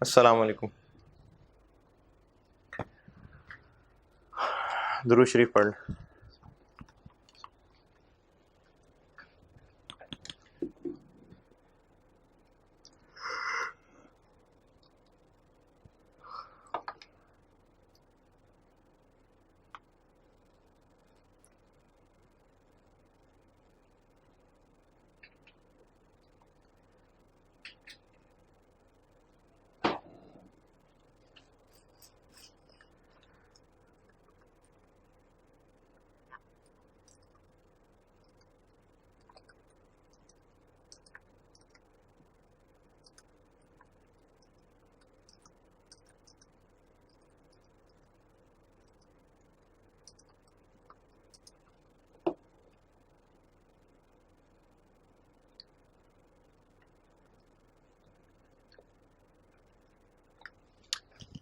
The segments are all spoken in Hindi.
अस्सलाम वालेकुम। दुरूद शरीफ पढ़।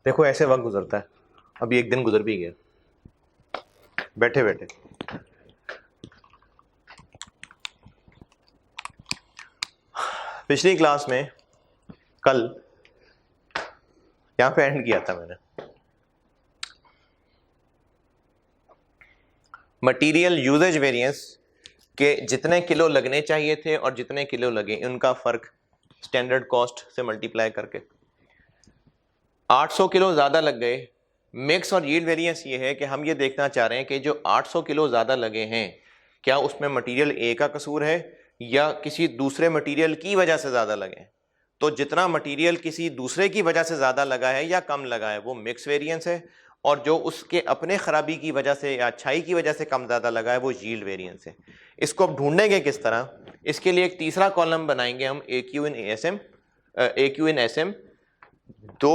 देखो ऐसे वक्त गुजरता है, अभी एक दिन गुजर भी गया बैठे बैठे। पिछली क्लास में कल यहां पे एंड किया था मैंने। मटेरियल यूजेज वेरिएंस के जितने किलो लगने चाहिए थे और जितने किलो लगे उनका फर्क स्टैंडर्ड कॉस्ट से मल्टीप्लाई करके 800 किलो ज़्यादा लग गए। मिक्स और यील्ड वेरिएंस ये है कि हम ये देखना चाह रहे हैं कि जो 800 किलो ज़्यादा लगे हैं क्या उसमें मटेरियल ए का कसूर है या किसी दूसरे मटेरियल की वजह से ज़्यादा लगे। तो जितना मटेरियल किसी दूसरे की वजह से ज़्यादा लगा है या कम लगा है वो मिक्स वेरिएंस है, और जो उसके अपने ख़राबी की वजह से या अच्छाई की वजह से कम ज़्यादा लगा है वो यील्ड वेरिएंस है। इसको अब ढूंढेंगे किस तरह? इसके लिए एक तीसरा कॉलम बनाएंगे हम ए क्यू इन एस एम। तो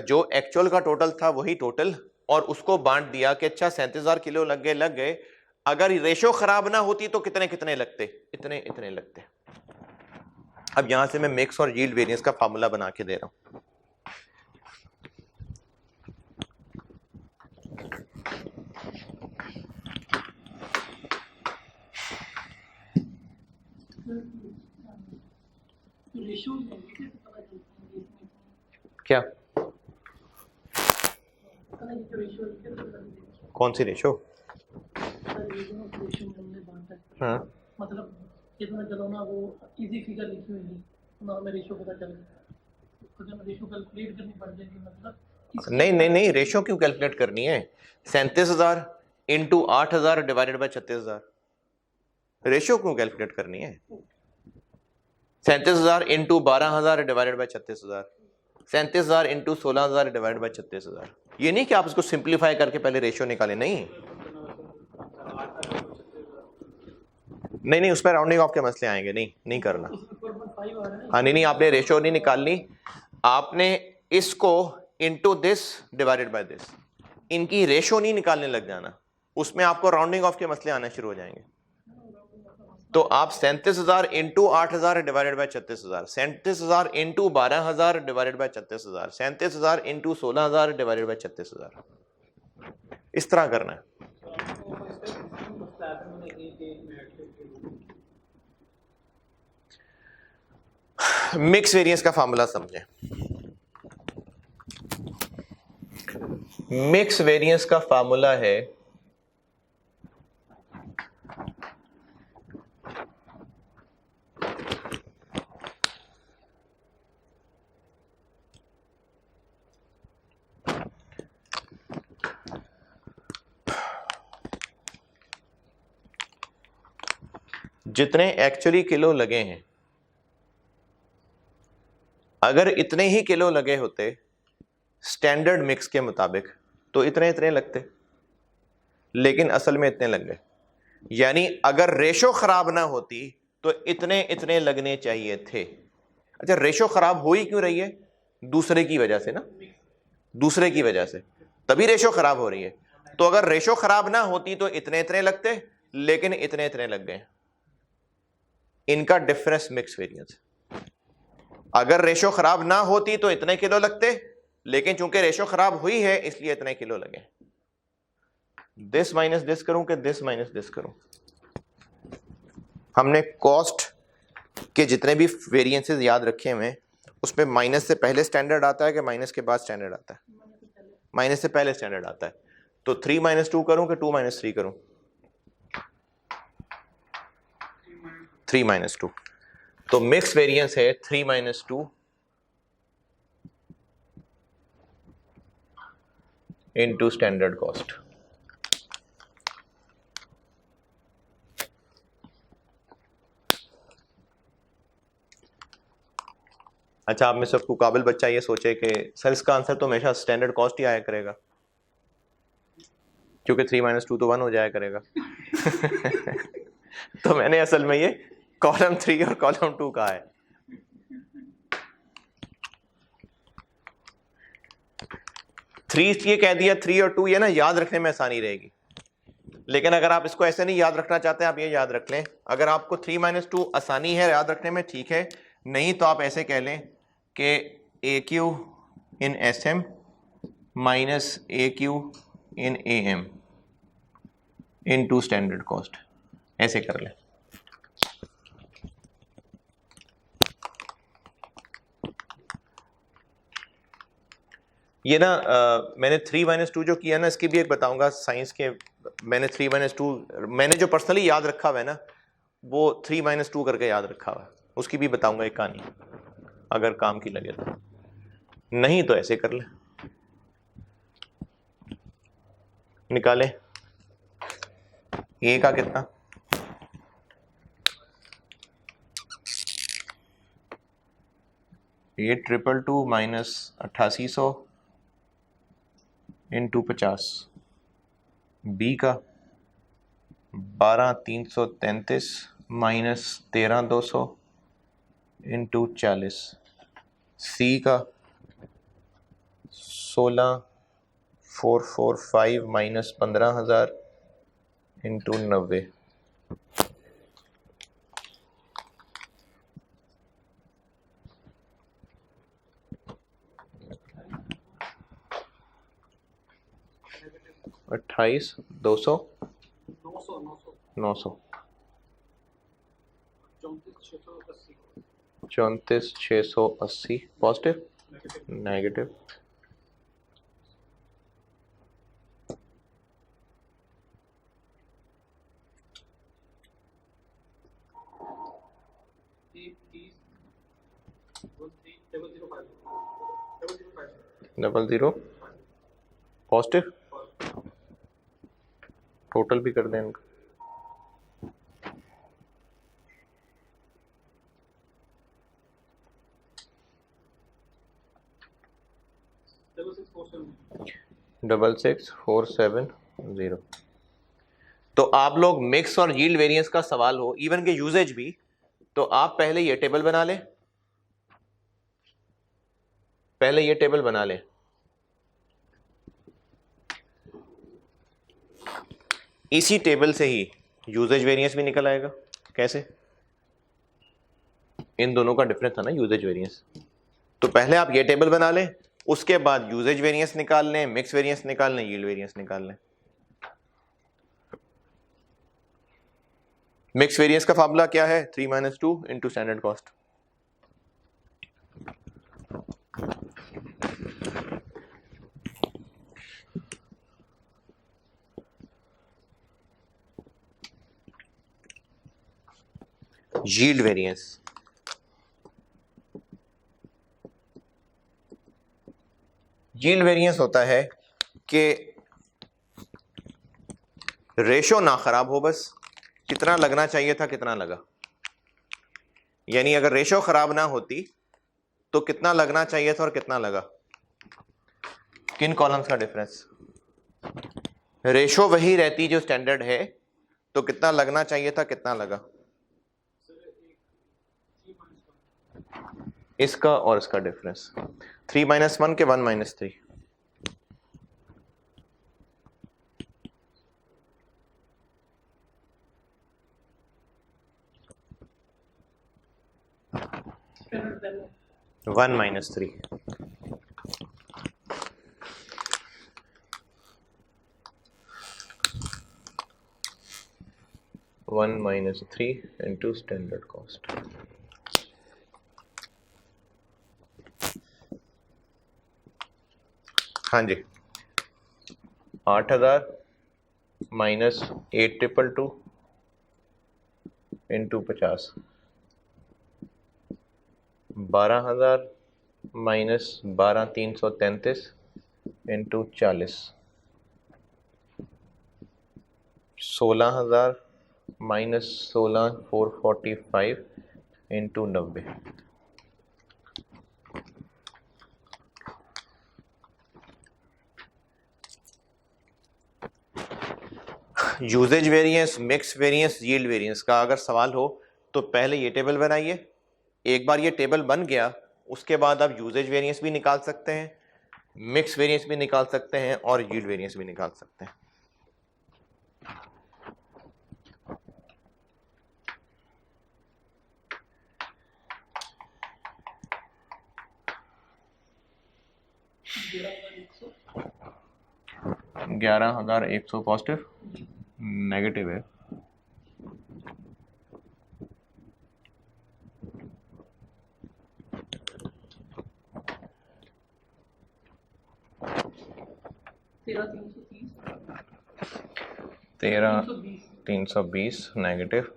जो एक्चुअल का टोटल था वही टोटल, और उसको बांट दिया कि अच्छा 37,000 किलो लग गए। अगर रेशो खराब ना होती तो कितने कितने लगते? इतने इतने लगते। अब यहां से मैं मिक्स और यील्ड वेरिएंस का फार्मूला बना के दे रहा हूं। क्या कौन सी रेशो? हाँ मतलब जितना चलो ना वो इजी फिगर लिखी हुई है ना, हमें रेशो पता चल गया तो जब रेशो कैलकुलेट करनी पड़ जाएगी। मतलब नहीं रेशो क्यों कैलकुलेट करनी है? 37,000 इंटू 8,000 डिवाइडेड बाय 36,000। रेशो क्यों कैलकुलेट करनी है? 37,000 into 12,000 divided by 36,000, 37,000 into 16,000 divided by 36,000। ये नहीं कि आप इसको सिंप्लीफाई करके पहले रेशियो निकालें, नहीं उस पर राउंडिंग ऑफ के मसले आएंगे। नहीं करना। हाँ नहीं आपने रेशियो नहीं निकालनी, आपने इसको into this divided by this, इनकी रेशियो नहीं निकालने लग जाना, उसमें आपको राउंडिंग ऑफ के मसले आने शुरू हो जाएंगे। तो आप 37,000 into 8,000 divided by 36,000, 37,000 into 12,000 divided by 36,000, 37,000 into 16,000 divided by 36,000, इस तरह करना है। मिक्स वेरिएंस का फार्मूला समझें। मिक्स वेरिएंस का फार्मूला है जितने एक्चुअली किलो लगे हैं, अगर इतने ही किलो लगे होते स्टैंडर्ड मिक्स के मुताबिक तो इतने इतने लगते, लेकिन असल में इतने लग गए। यानी अगर रेशो खराब ना होती तो इतने इतने लगने चाहिए थे। अच्छा रेशो खराब हो ही क्यों रही है? दूसरे की वजह से ना, दूसरे की वजह से तभी रेशो खराब हो रही है। तो अगर रेशो खराब ना होती तो इतने इतने लगते, लेकिन इतने इतने लग गए। इनका डिफरेंस मिक्स वेरिएंस। अगर रेशो खराब ना होती तो इतने किलो लगते, लेकिन चूंकि रेशो खराब हुई है इसलिए इतने किलो लगे। दिस माइनस दिस करूं कि दिस माइनस दिस करूं? हमने कॉस्ट के जितने भी वेरिएंसेस याद रखे हुए उसमें माइनस से पहले स्टैंडर्ड आता है कि माइनस के बाद स्टैंडर्ड आता है? मैंने तो पहले माइनस से पहले स्टैंडर्ड आता है। तो 3 - 2 करूं कि 2 - 3 करूं? 3 - 2। तो मिक्स वेरिएंस है 3 - 2 इनटू स्टैंडर्ड कॉस्ट। अच्छा, आप में सबको काबिल बच्चा ये सोचे कि सर इसका आंसर तो हमेशा स्टैंडर्ड कॉस्ट ही आया करेगा, क्योंकि 3 - 2 तो 1 हो जाया करेगा। तो मैंने असल में ये कॉलम 3 और कॉलम 2 कहा है। थ्री ये कह दिया, 3 और 2 ये ना याद रखने में आसानी रहेगी। लेकिन अगर आप इसको ऐसे नहीं याद रखना चाहते, आप ये याद रख लें, अगर आपको 3 - 2 आसानी है याद रखने में, ठीक है, नहीं तो आप ऐसे कह लें कि AQ in SM minus AQ in AM into standard cost, ऐसे कर लें। ये ना मैंने 3 - 2 जो किया ना, इसकी भी एक बताऊंगा साइंस के। मैंने 3 - 2 मैंने जो पर्सनली याद रखा हुआ है ना, वो 3 - 2 करके याद रखा हुआ है, उसकी भी बताऊंगा एक कहानी, अगर काम की लगे तो। नहीं तो ऐसे कर ले, निकाले ए का कितना, ये 222 माइनस 8800 इंटू 50, बी का 12333 माइनस 13200 इंटू 40, सी का 16445 माइनस 15000 इंटू 90। अट्ठाईस 200 900 34,680 positive negative. Double zero positive, total भी कर दें इनका। डबल 6,470। तो आप लोग मिक्स और यील्ड वेरिएंस का सवाल हो, इवन के यूजेज भी, तो आप पहले ये टेबल बना लें, पहले ये टेबल बना लें। इसी टेबल से ही यूजेज वेरिएंस भी निकल आएगा। कैसे? इन दोनों का डिफरेंस था ना यूजेज वेरिएंस। तो पहले आप ये टेबल बना लें, उसके बाद यूजेज वेरिएंस निकाल लें, मिक्स वेरिएंस निकाल लें, यील्ड वेरिएंस निकाल लें। मिक्स वेरिएंस का फार्मूला क्या है? 3 - 2 into standard cost. Yield variance, yield variance होता है कि रेशो ना खराब हो, बस कितना लगना चाहिए था कितना लगा। यानी अगर रेशो खराब ना होती तो कितना लगना चाहिए था और कितना लगा। किन कॉलम्स का डिफरेंस? रेशो वही रहती जो स्टैंडर्ड है, तो कितना लगना चाहिए था कितना लगा, इसका और इसका डिफरेंस। 3 - 1 के 1 - 3। स्टैंडर्ड पहले 1 - 3। One -3 into standard cost. हाँ जी, 8,000 minus 8,222 into 50, 12,000 minus 12,333 into 40, 16,000 minus 16,445 into 90। Usage variance, mix variance, yield variance का अगर सवाल हो तो पहले ये टेबल बनाइए। एक बार ये टेबल बन गया उसके बाद आप यूजेज वेरिएंस भी निकाल सकते हैं, मिक्स वेरिएंस भी निकाल सकते हैं और यील्ड वेरिएंस भी निकाल सकते हैं। ग्यारह हजार एक सौ पॉजिटिव, नेगेटिव है। तेरह 320 नेगेटिव,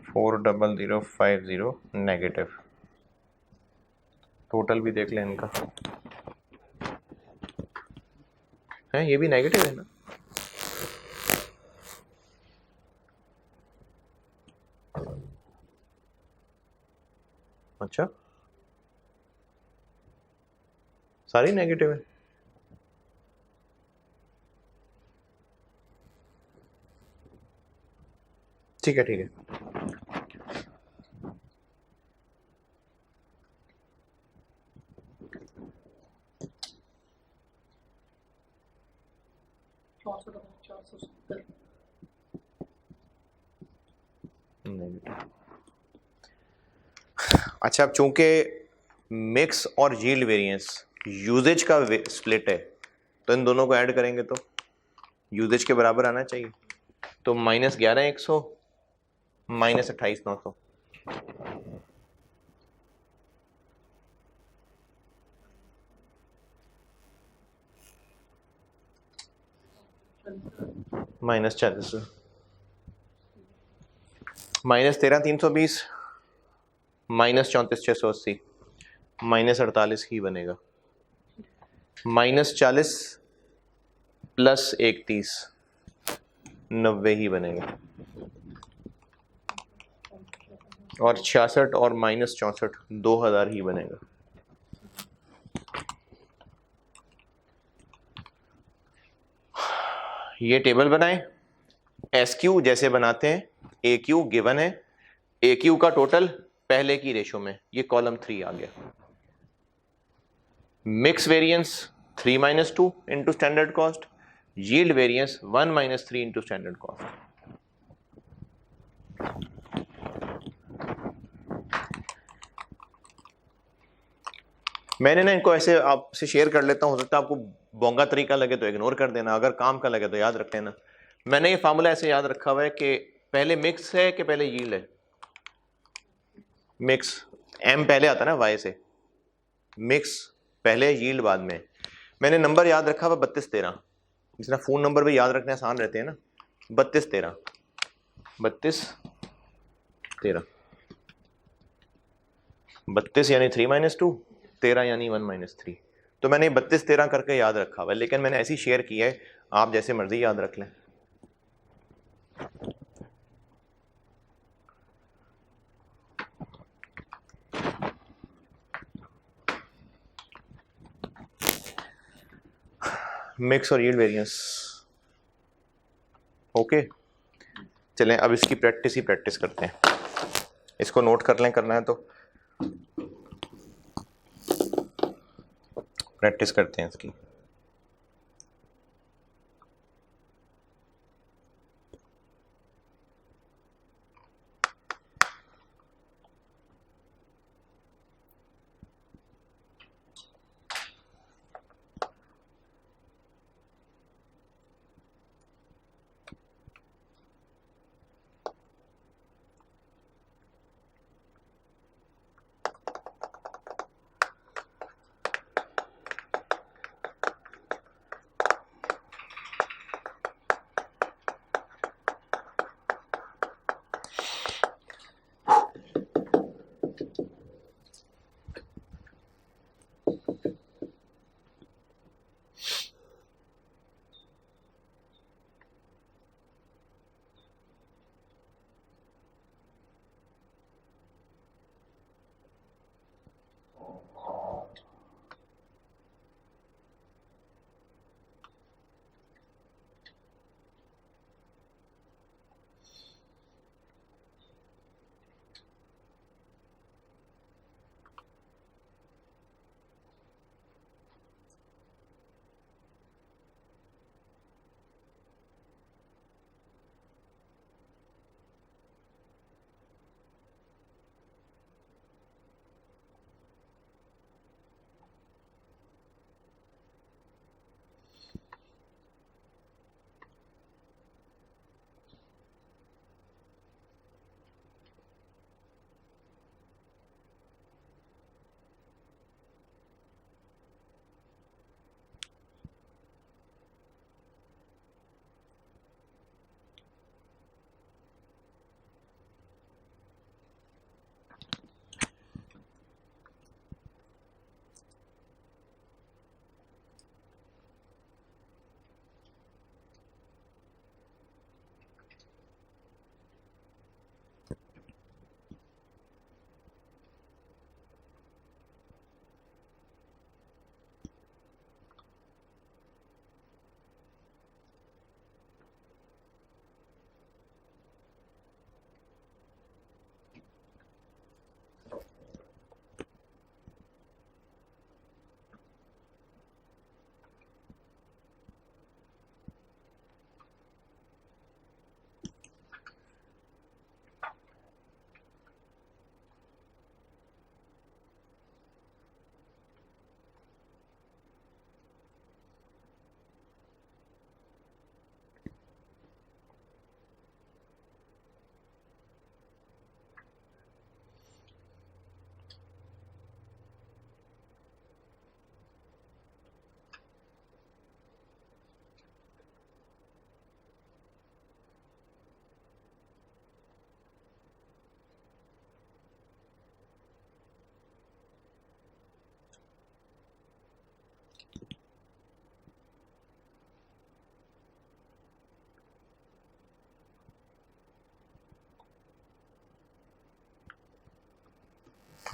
40050 नेगेटिव। टोटल भी देख लें इनका, है ये भी नेगेटिव है ना। अच्छा, सारी नेगेटिव है। ठीक है ठीक है, अच्छा अब चूंकि मिक्स और यील्ड वेरिएंस यूजेज का स्प्लिट है तो इन दोनों को ऐड करेंगे तो यूजेज के बराबर आना चाहिए। तो -11,100 माइनस 28,900, -40, -13,320 -34,680 -48 ही बनेगा। -40 प्लस 31 90 ही बनेगा। और 66 और -64 2000 ही बनेगा। ये टेबल बनाएं, SQ जैसे बनाते हैं, AQ गिवन है, AQ का टोटल पहले की रेशो में, ये कॉलम 3 आ गया। Mix variance 3 - 2 into standard cost, yield variance 1 - 3 into standard cost. मैंने ना इनको ऐसे आपसे शेयर कर लेता हूं, हो सकता है आपको बोंगा तरीका लगे तो इग्नोर कर देना, अगर काम का लगे तो याद रख लेना। मैंने ये फार्मूला ऐसे याद रखा हुआ है कि पहले मिक्स है कि पहले यील्ड है। मिक्स, M पहले आता है ना Y से, मिक्स पहले यील्ड बाद में। मैंने नंबर याद रखा हुआ 3213, जिस तरह फोन नंबर भी याद रखने आसान रहते हैं ना। 3213, 3213, 32 यानी 3 - 2, 13 यानी 1 - 3। तो मैंने 3213 करके याद रखा हुआ है, लेकिन मैंने ऐसी शेयर किया है, आप जैसे मर्जी याद रख लें। मिक्स और यील्ड वेरिएंस, ओके। चलें अब इसकी प्रैक्टिस ही प्रैक्टिस करते हैं, इसको नोट कर लें, करना है तो प्रैक्टिस करते हैं इसकी।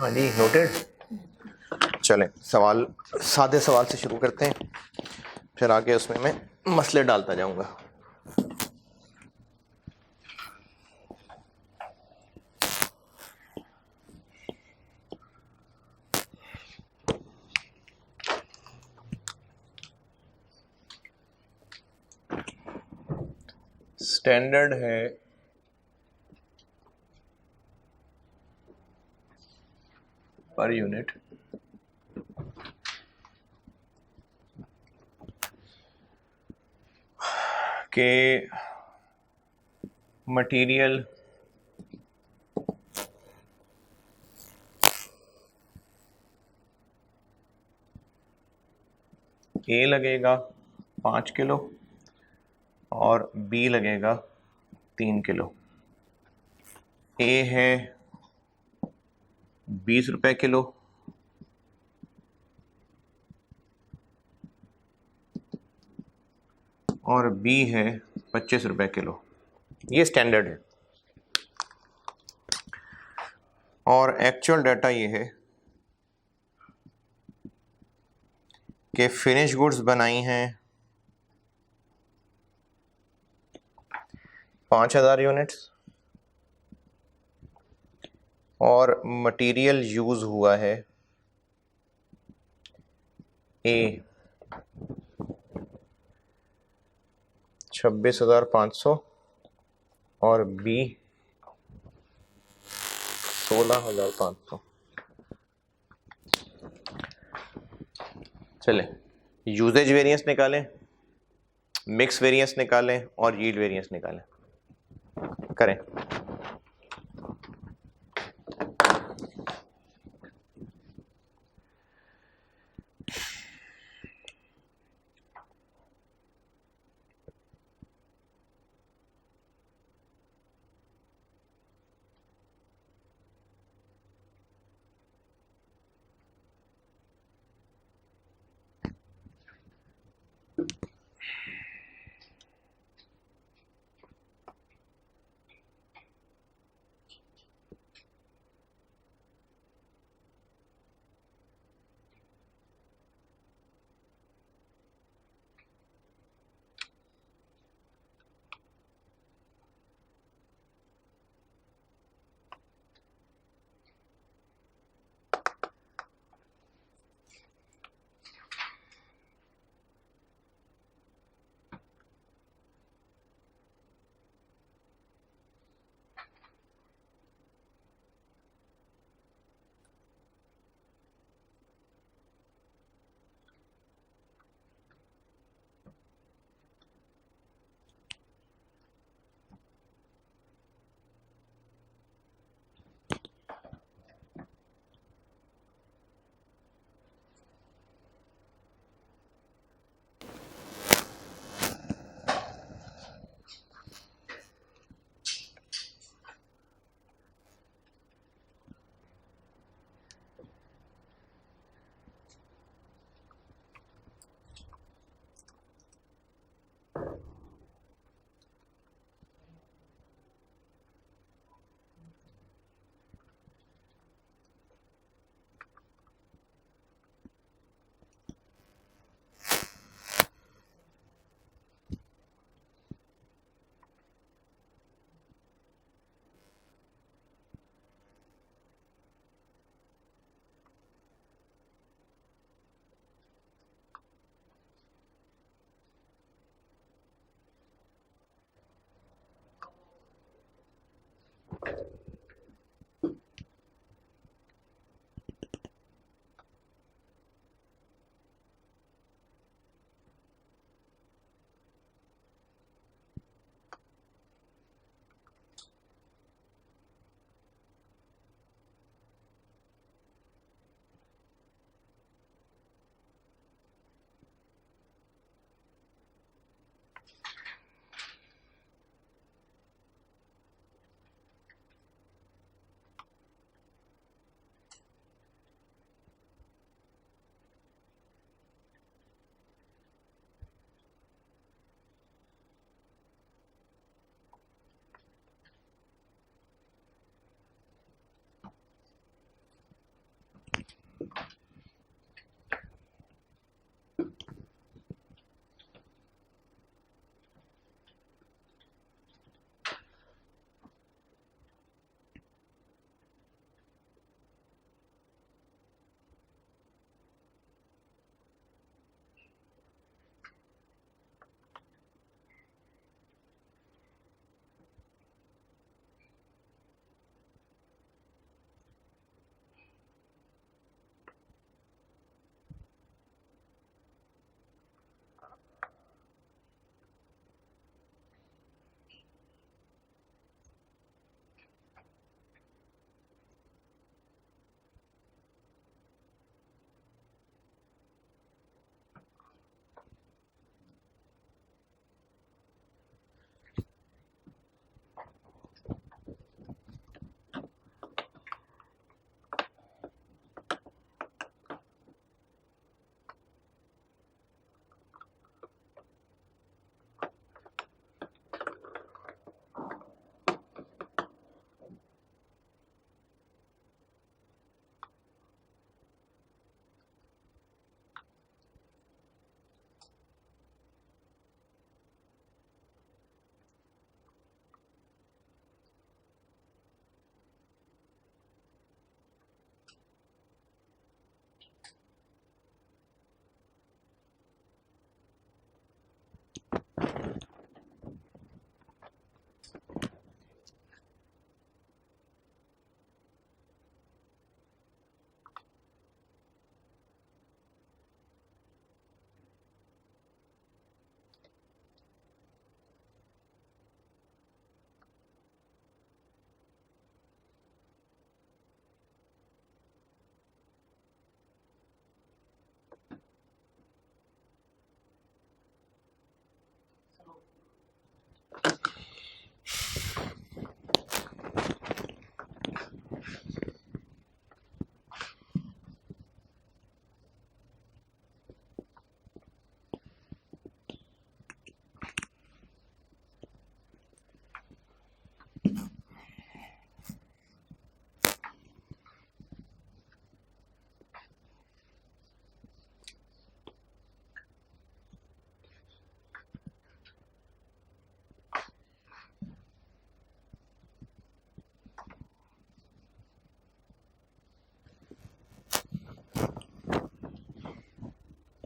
हाँ जी, नोटेड। चलें, सवाल सादे सवाल से शुरू करते हैं, फिर आगे उसमें मैं मसले डालता जाऊंगा। स्टैंडर्ड है पर यूनिट के मटेरियल ए लगेगा 5 किलो और बी लगेगा 3 किलो। ए है 20 रुपए किलो और बी है 25 रुपए किलो। ये स्टैंडर्ड है और एक्चुअल डाटा ये है कि फिनिश गुड्स बनाई हैं 5000 यूनिट्स और मटेरियल यूज हुआ है ए 26,500 और बी 16,500। चलें, यूजेज वेरिएंस निकालें, मिक्स वेरिएंस निकालें और यील्ड वेरिएंस निकालें। करें।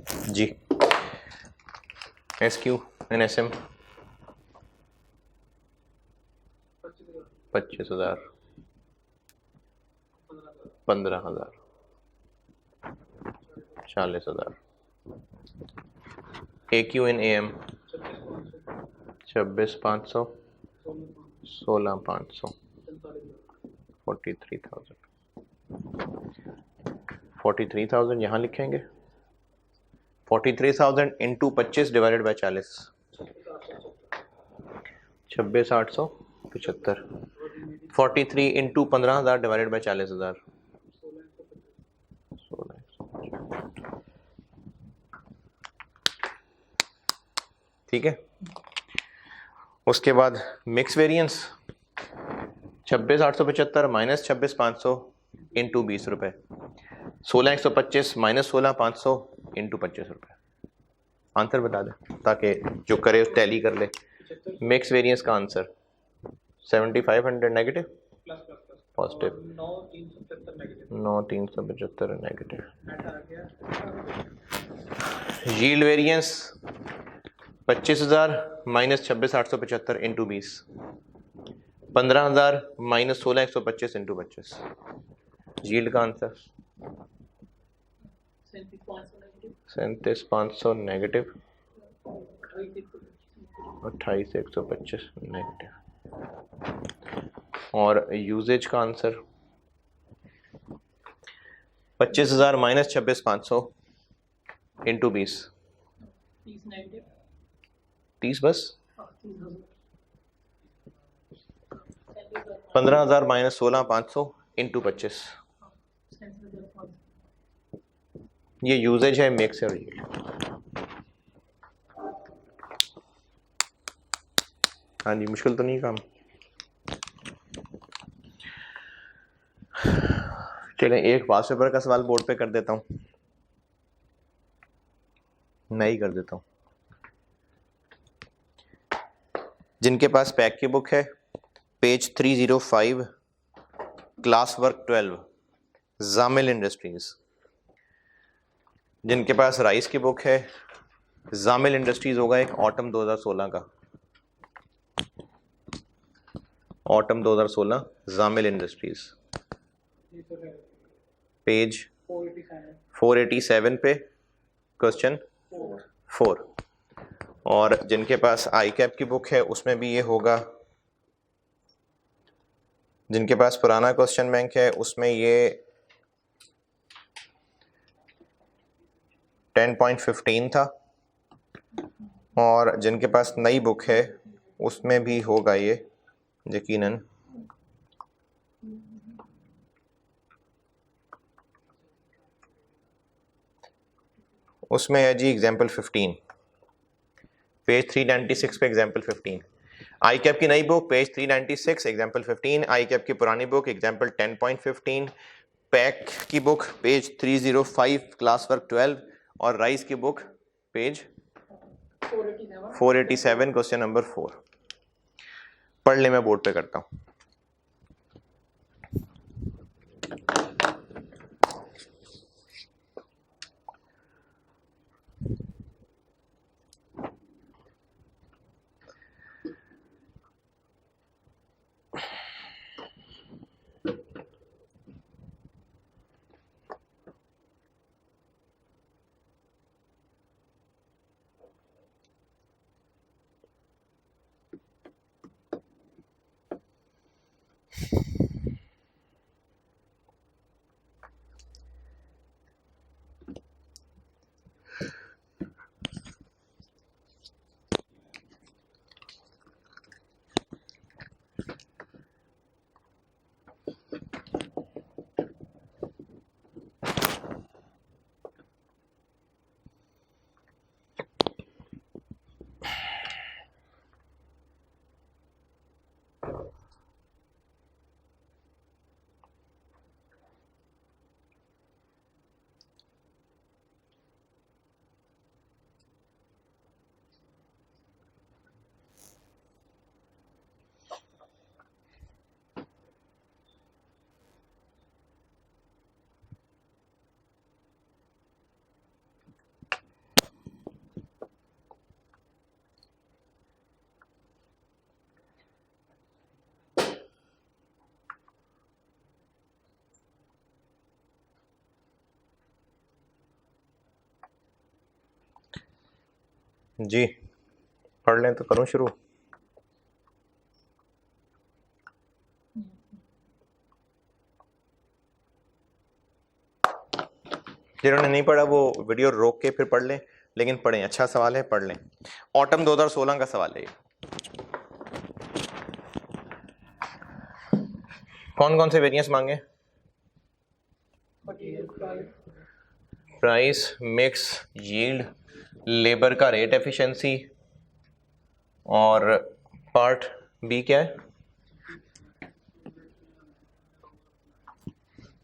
जी SQ and SM 25,000 15,000 40,000 AQ in AM 26,500 16,500 43,000 यहाँ लिखेंगे 43,000 into 25 divided by 40 26,875 43 into 15,000 divided by 40,000 ठीक है। उसके बाद मिक्स वेरिएंस 26,875 माइनस 26,500 इंटू 20 रुपये 16,125 माइनस 16,500 इंटू 25 रुपये। आंसर बता दें ताकि जो करे उस टैली कर ले। मिक्स वेरिएंस का answer 7,500 negative positive 9,375 negative. Yield variance 25,000 minus 26,875 into 20 15,000 minus 16,125 into 25। Yield का आंसर 37,500 नेगेटिव 28,125 नेगेटिव। और यूजेज का आंसर 25,000 माइनस 26,500 इंटू 20 30 बस 15,000 माइनस 16,500 इंटू 25। ये यूजेज है मिक्स और यील्ड। हाँ जी मुश्किल तो नहीं काम। चलें एक पास पेपर का सवाल बोर्ड पे कर देता हूँ, मैं ही कर देता हूँ। जिनके पास पैक की बुक है page 305 class work 12 Jamil industries. जिनके पास राइस की बुक है जामिल इंडस्ट्रीज होगा एक ऑटम 2016 का, ऑटम 2016 जामिल इंडस्ट्रीज पेज 487 पे क्वेश्चन 4। और जिनके पास आई कैप की बुक है उसमें भी ये होगा। जिनके पास पुराना क्वेश्चन बैंक है उसमें ये 10.15 था। और जिनके पास नई बुक है उसमें भी होगा ये यकीनन उसमें है जी एग्जाम्पल 15 पेज 396 पे एग्जाम्पल 15। आई कैप की नई बुक पेज 396 एग्जाम्पल 15, आई कैप की पुरानी बुक एग्जाम्पल 10.15, पैक की बुक पेज 305 क्लास वर्क 12 और राइस की बुक पेज 487 क्वेश्चन नंबर 4। पढ़ ले, मैं बोर्ड पे करता हूँ। जी पढ़ लें तो करूं शुरू। जिन्होंने नहीं पढ़ा वो वीडियो रोक के फिर पढ़ लें, लेकिन पढ़ें, अच्छा सवाल है, पढ़ लें। ऑटम 2016 का सवाल है ये। कौन कौन से वेरिएंस मांगे? प्राइस, मिक्स, यील्ड, लेबर का रेट एफिशिएंसी, और पार्ट बी क्या है?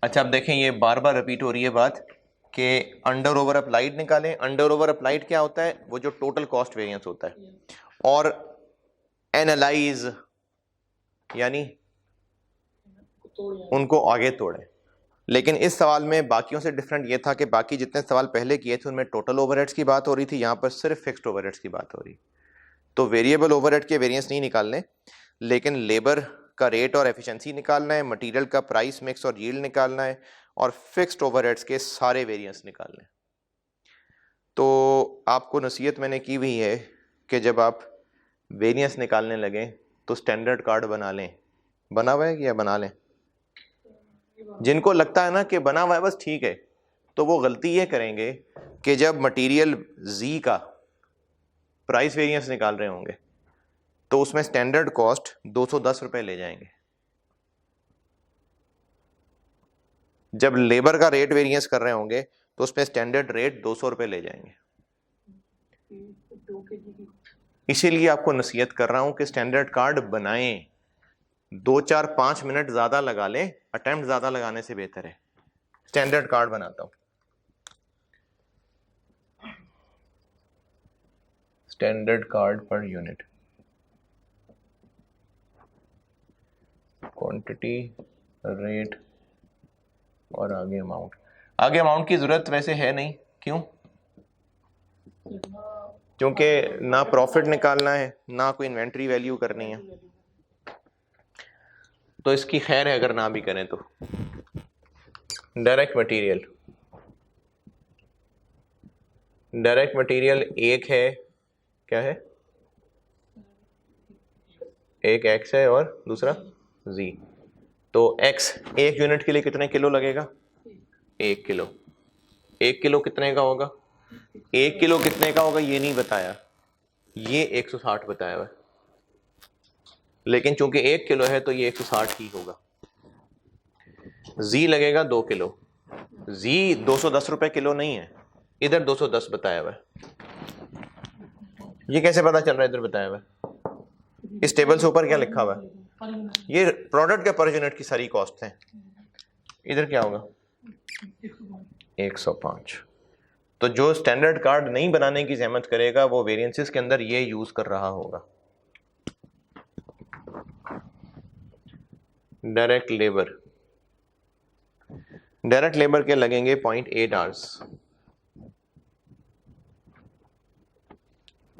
अच्छा, अब देखें ये बार बार रिपीट हो रही है बात कि अंडर ओवर अप्लाइड निकालें। अंडर ओवर अप्लाइड क्या होता है? वो जो टोटल कॉस्ट वेरिएंस होता है। और एनालाइज यानी उनको आगे तोड़ें। लेकिन इस सवाल में बाकियों से डिफरेंट ये था कि बाकी जितने सवाल पहले किए थे उनमें टोटल ओवरहेड्स की बात हो रही थी, यहाँ पर सिर्फ फिक्स्ड ओवरहेड्स की बात हो रही। तो वेरिएबल ओवरहेड के वेरिएंस नहीं निकालने, लेकिन लेबर का रेट और एफिशिएंसी निकालना है, मटेरियल का प्राइस, मिक्स और यील्ड निकालना है, और फिक्स्ड ओवरहेड्स के सारे वेरिएंस निकालने हैं। तो आपको नसीहत मैंने की हुई है कि जब आप वेरिएंस निकालने लगें तो स्टैंडर्ड कार्ड बना लें। बना हुआ है या बना लें? जिनको लगता है ना कि बना हुआ है बस ठीक है, तो वो गलती ये करेंगे कि जब मटेरियल जी का प्राइस वेरिएंस निकाल रहे होंगे तो उसमें स्टैंडर्ड कॉस्ट 210 रुपए ले जाएंगे। जब लेबर का रेट वेरिएंस कर रहे होंगे तो उसमें स्टैंडर्ड रेट 200 रुपए ले जाएंगे। इसीलिए आपको नसीहत कर रहा हूं कि स्टैंडर्ड कार्ड बनाएं। 2-4-5 मिनट ज्यादा लगा लें, अटेम्प्ट ज्यादा लगाने से बेहतर है। स्टैंडर्ड कार्ड बनाता हूं। Standard card per unit, quantity, rate और आगे अमाउंट। आगे अमाउंट की जरूरत वैसे है नहीं, क्यों? क्योंकि ना प्रॉफिट निकालना है ना कोई इन्वेंट्री वैल्यू करनी है, तो इसकी खैर है अगर ना भी करें तो। डायरेक्ट मटेरियल, डायरेक्ट मटेरियल एक है, क्या है? एक एक्स है और दूसरा जी। तो एक्स एक यूनिट के लिए कितने किलो लगेगा? 1 किलो। 1 किलो कितने का होगा? 1 किलो कितने का होगा ये नहीं बताया, ये 160 बताया हुआ है। लेकिन चूंकि 1 किलो है तो ये 160 ही होगा। जी लगेगा 2 किलो। जी 210 रुपए किलो नहीं है, इधर 210 बताया हुआ है। ये कैसे पता चल रहा है इधर बताया हुआ है? इस टेबल से ऊपर क्या लिखा हुआ है? ये प्रोडक्ट के पर यूनिट की सारी कॉस्ट है। इधर क्या होगा? 105। तो जो स्टैंडर्ड कार्ड नहीं बनाने की जहमत करेगा वो वेरिएंसेस के अंदर ये यूज कर रहा होगा। डायरेक्ट लेबर, डायरेक्ट लेबर के लगेंगे 0.8 आवर्स,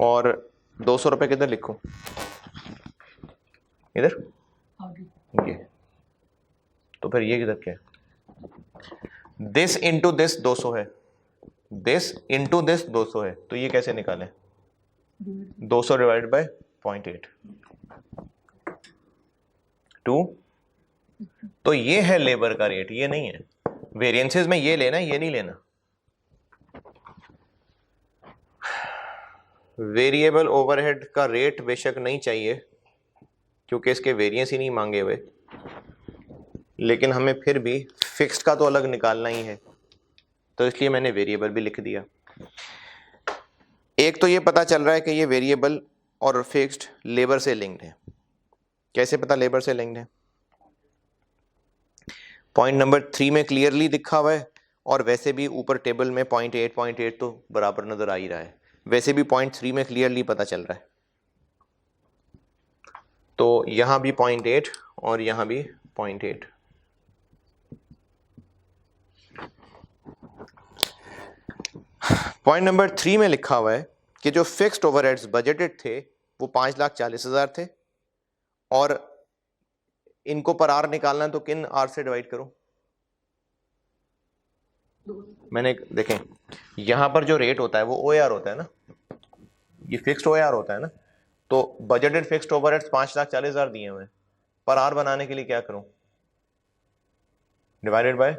और 200 रुपए किधर लिखूं? इधर ये, तो फिर ये किधर क्या है? दिस इंटू दिस 200 है, दिस इंटू दिस 200 है, तो ये कैसे निकालें? 200 डिवाइड बाय 0.8 2। तो ये है लेबर का रेट, ये नहीं है। वेरिएंसेस में ये लेना, ये नहीं लेना। वेरिएबल ओवरहेड का रेट बेशक नहीं चाहिए क्योंकि इसके वेरिएंस ही नहीं मांगे हुए, लेकिन हमें फिर भी फिक्स्ड का तो अलग निकालना ही है, तो इसलिए मैंने वेरिएबल भी लिख दिया। एक तो ये पता चल रहा है कि ये वेरिएबल और फिक्स्ड लेबर से लिंक्ड है। कैसे पता लेबर से लिंक्ड है? पॉइंट नंबर 3 में क्लियरली दिखा हुआ है, और वैसे भी ऊपर टेबल में 0.8 तो बराबर नजर आ ही रहा है। वैसे भी पॉइंट 3 में क्लियरली पता चल रहा है। तो यहां भी 0.8 और यहां भी 0.8। पॉइंट नंबर 3 में लिखा हुआ है कि जो फिक्स्ड ओवरहेड्स बजटेड थे वो 5,40,000 थे, और इनको पर आर निकालना तो किन आर से डिवाइड करूं? मैंने देखें यहां पर जो रेट होता है वो OAR होता है ना, ये फिक्स्ड OAR होता है ना, तो बजटेड फिक्स्ड ओवरहेड्स 5,40,000 दिए हुए हैं, पर आर बनाने के लिए क्या करूं, डिवाइडेड बाय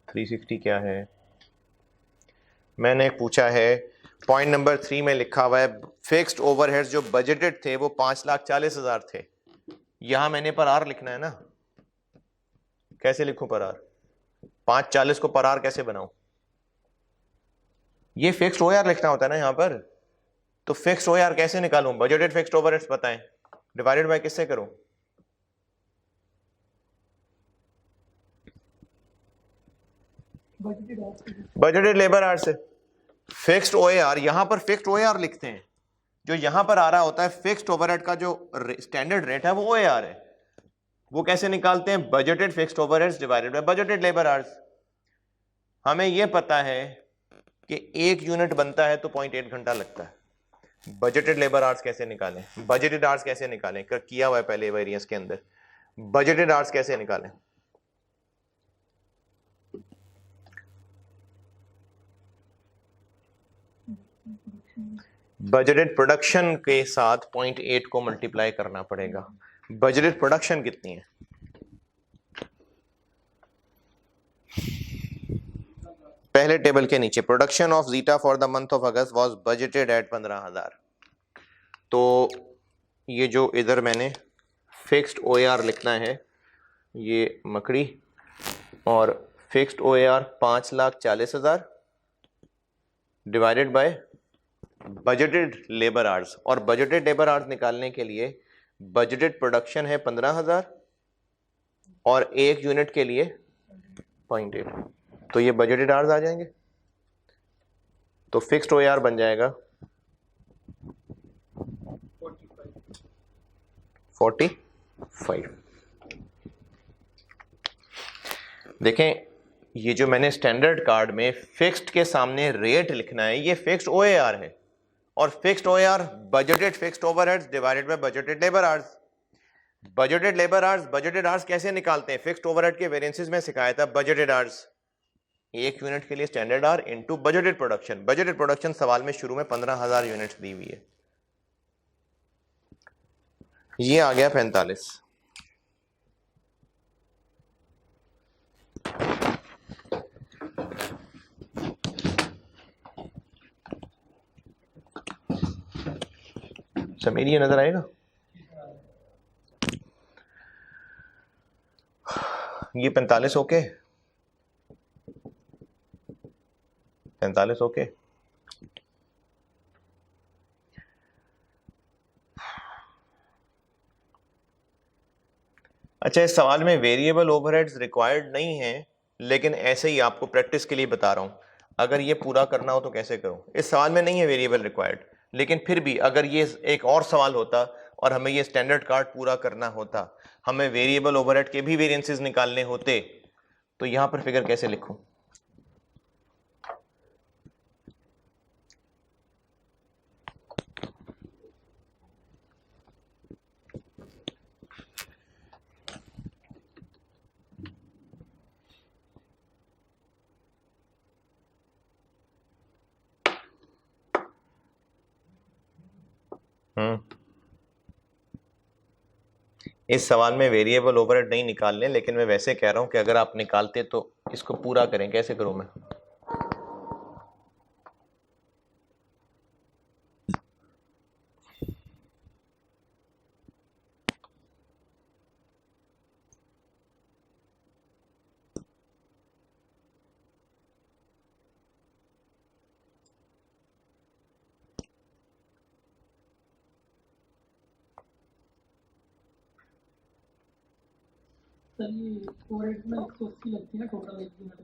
360 क्या है, मैंने पूछा है पॉइंट नंबर 3 में लिखा हुआ है फिक्स्ड ओवरहेड्स जो बजटेड थे वो 5,40,000 थे, यहां मैंने पर आर लिखना है ना, कैसे लिखूं पर आर, 540 को पर आर कैसे बनाऊं, ये फिक्स्ड OAR लिखना होता है ना यहां पर, तो फिक्स्ड OAR कैसे निकालूं, बजटेड फिक्स्ड ओवरहेड्स बताएं, डिवाइडेड बाय किससे करूं, बजटेड लेबर आवर से। फिक्स्ड OAR, यहां पर फिक्स्ड OAR लिखते हैं, जो यहां पर आ रहा होता है फिक्स्ड ओवरहेड का जो स्टैंडर्ड रेट है वो OAR है, वो कैसे निकालते हैं, budgeted fixed overheads divided by budgeted labour hours. हमें यह पता है कि 1 यूनिट बनता है तो 0.8 घंटा लगता है, बजटेड लेबर आवर्स कैसे निकालें, बजटेड आवर्स कैसे निकालें, किया हुआ है पहले वेरिएंस के अंदर, बजटेड आवर्स कैसे निकालें, बजटेड प्रोडक्शन के साथ 0.8 को मल्टीप्लाई करना पड़ेगा, बजटेड प्रोडक्शन कितनी है, पहले टेबल के नीचे production of zeta for the month of August was budgeted at 15,000, तो ये जो इधर मैंने फिक्स्ड OAR लिखना है ये मकड़ी, और fixed OAR 5,40,000 divided by budgeted labour hours, और बजटेड लेबर आवर्स निकालने के लिए बजटेड प्रोडक्शन है 15,000 और 1 यूनिट के लिए 0.8, तो ये बजटेड आवर्स आ जाएंगे, तो फिक्स्ड OAR बन जाएगा 45। देखें ये जो मैंने स्टैंडर्ड कार्ड में फिक्स्ड के सामने रेट लिखना है ये फिक्स्ड OAR है, और fixed OAR budgeted fixed overheads divided by budgeted labour hours. Budgeted labour hours, budgeted hours कैसे निकालते हैं, फिक्स्ड ओवरहेड के वेरिएंसेस में सिखाया था, बजटेड आवर्स 1 यूनिट के लिए standard our into budgeted production, budgeted production सवाल में शुरू में 15,000 यूनिट्स दी हुई है, ये आ गया 45। समीर ये नजर आएगा, ये 45 ओके, 45 ओके, अच्छा इस सवाल में वेरिएबल ओवरहेड्स रिक्वायर्ड नहीं है, लेकिन ऐसे ही आपको प्रैक्टिस के लिए बता रहा हूं, अगर ये पूरा करना हो तो कैसे करूं, इस सवाल में नहीं है वेरिएबल रिक्वायर्ड, लेकिन फिर भी अगर ये एक और सवाल होता और हमें ये स्टैंडर्ड कार्ड पूरा करना होता, हमें वेरिएबल ओवरहेड के भी वेरिएंसेस निकालने होते, तो यहां पर फिगर कैसे लिखूं, इस सवाल में वेरिएबल ओवरहेड नहीं निकालने, लेकिन मैं वैसे कह रहा हूं कि अगर आप निकालते तो इसको पूरा करें, कैसे करूं मैं, सर ये ओवरहेड में 180 लगती है टोटल 1 यूनिट की,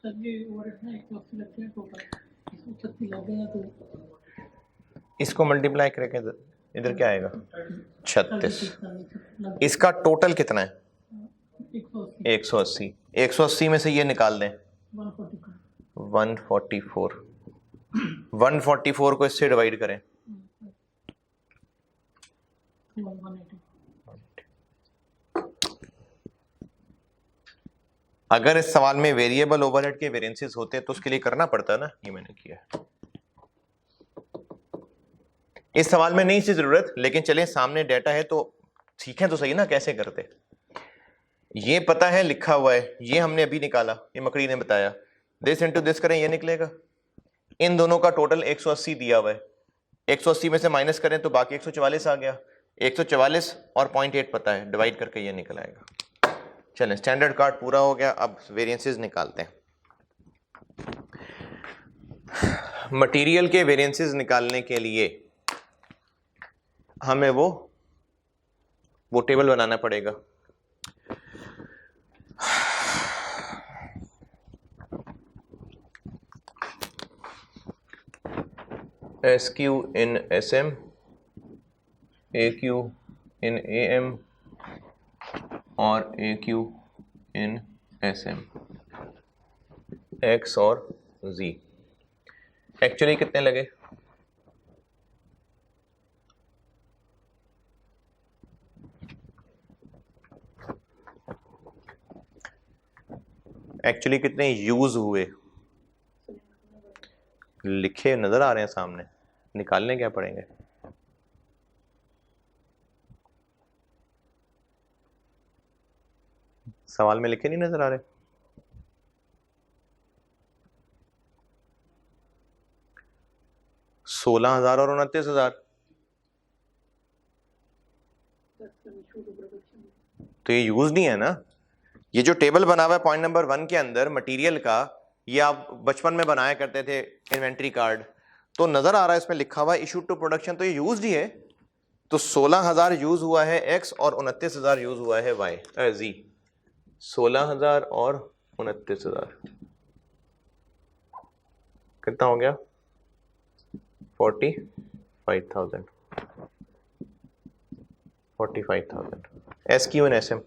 सर ये ओवरहेड में 180 लगती है टोटल, 136 लग गया तो इसको मल्टीप्लाई करके इधर क्या आएगा 36, इसका टोटल कितना है 180, 180 में से ये निकाल दें 144, 144 को इससे डिवाइड करें, 180। अगर इस सवाल में वेरिएबल ओवरहेड के वेरिएंसेस होते तो उसके लिए करना पड़ता ना, ये मैंने किया है। इस सवाल में नहीं थी जरूरत, लेकिन चलिए सामने डाटा है तो सीखें तो सही ना कैसे करते। ये पता है, लिखा हुआ है, ये हमने अभी निकाला, ये मकड़ी ने बताया, दिस इनटू दिस करें ये निकलेगा। इन दोनों का टोटल 180 दिया हुआ है, 180 में से माइनस करें तो बाकी 144 आ गया, 144 और 0.8 पता है, डिवाइड करके ये निकल आएगा। चलें, स्टैंडर्ड कार्ड पूरा हो गया, अब वेरिएंसेस निकालते हैं। मटेरियल के वेरिएंसेस निकालने के लिए हमें वो टेबल बनाना पड़ेगा। SQ in SM, AQ in AM और AQ in SM, X और Z। एक्चुअली कितने लगे? एक्चुअली कितने यूज हुए लिखे नजर आ रहे हैं सामने, निकालने क्या पड़ेंगे? सवाल में लिखे नहीं नजर आ रहे? $16,000 और $29,000, तो ये यूज नहीं है ना। ये जो टेबल बना हुआ है पॉइंट नंबर 1 के अंदर मटेरियल का, ये आप बचपन में बनाया करते थे इन्वेंट्री कार्ड, तो नजर आ रहा है इसमें लिखा हुआ है इशू टू प्रोडक्शन, तो ये यूज ही है। तो 16,000 यूज हुआ है X और 29,000 यूज हुआ है Y Z। 16,000 और 29,000 कितना हो गया? 45,000। 45,000 SQ and SM।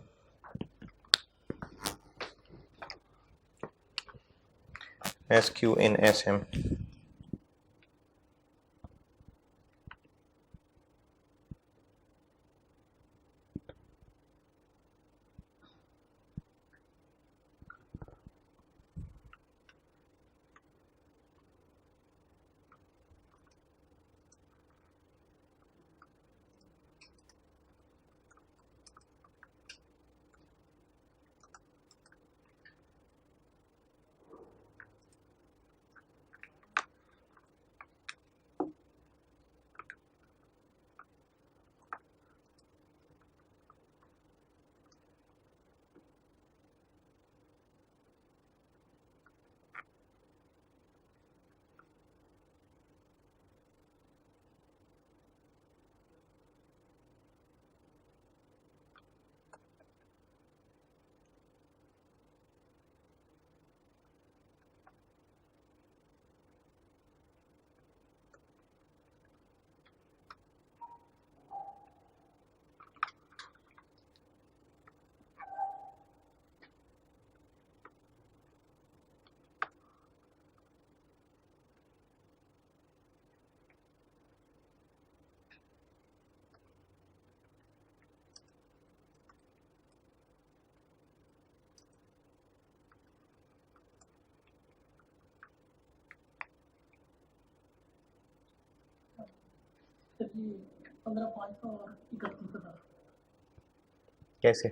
SQ in SM, sir जी 15,500 और 31,000। कैसे?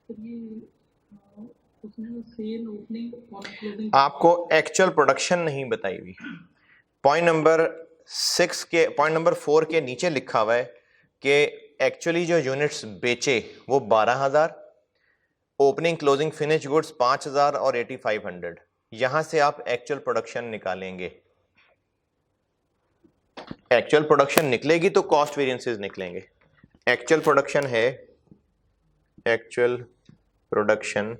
सर ये उसमें सेल ओपनिंग और क्लोजिंग, आपको एक्चुअल प्रोडक्शन नहीं बताई हुई। पॉइंट नंबर 4 के नीचे लिखा हुआ है कि एक्चुअली जो यूनिट्स बेचे वो 12,000, ओपनिंग क्लोजिंग फिनिश गुड्स 5,000 और 8,500। यहां से आप एक्चुअल प्रोडक्शन निकालेंगे। एक्चुअल प्रोडक्शन निकलेगी तो कॉस्ट वेरिएंसेस निकलेंगे। एक्चुअल प्रोडक्शन है, एक्चुअल प्रोडक्शन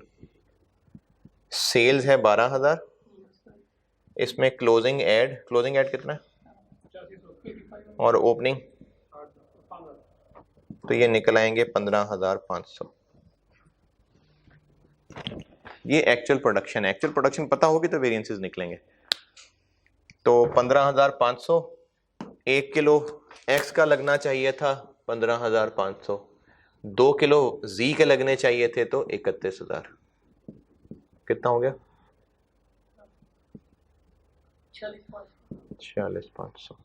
सेल्स है 12,000, इसमें क्लोजिंग ऐड कितना है और ओपनिंग, तो ये निकल आएंगे 15,500। ये एक्चुअल प्रोडक्शन है, एक्चुअल प्रोडक्शन पता होगी तो वेरिएंसेस निकलेंगे। तो 15,500, 1 किलो एक्स का लगना चाहिए था 15,500, 2 किलो जी के लगने चाहिए थे तो 31,000। कितना हो गया? 46,500।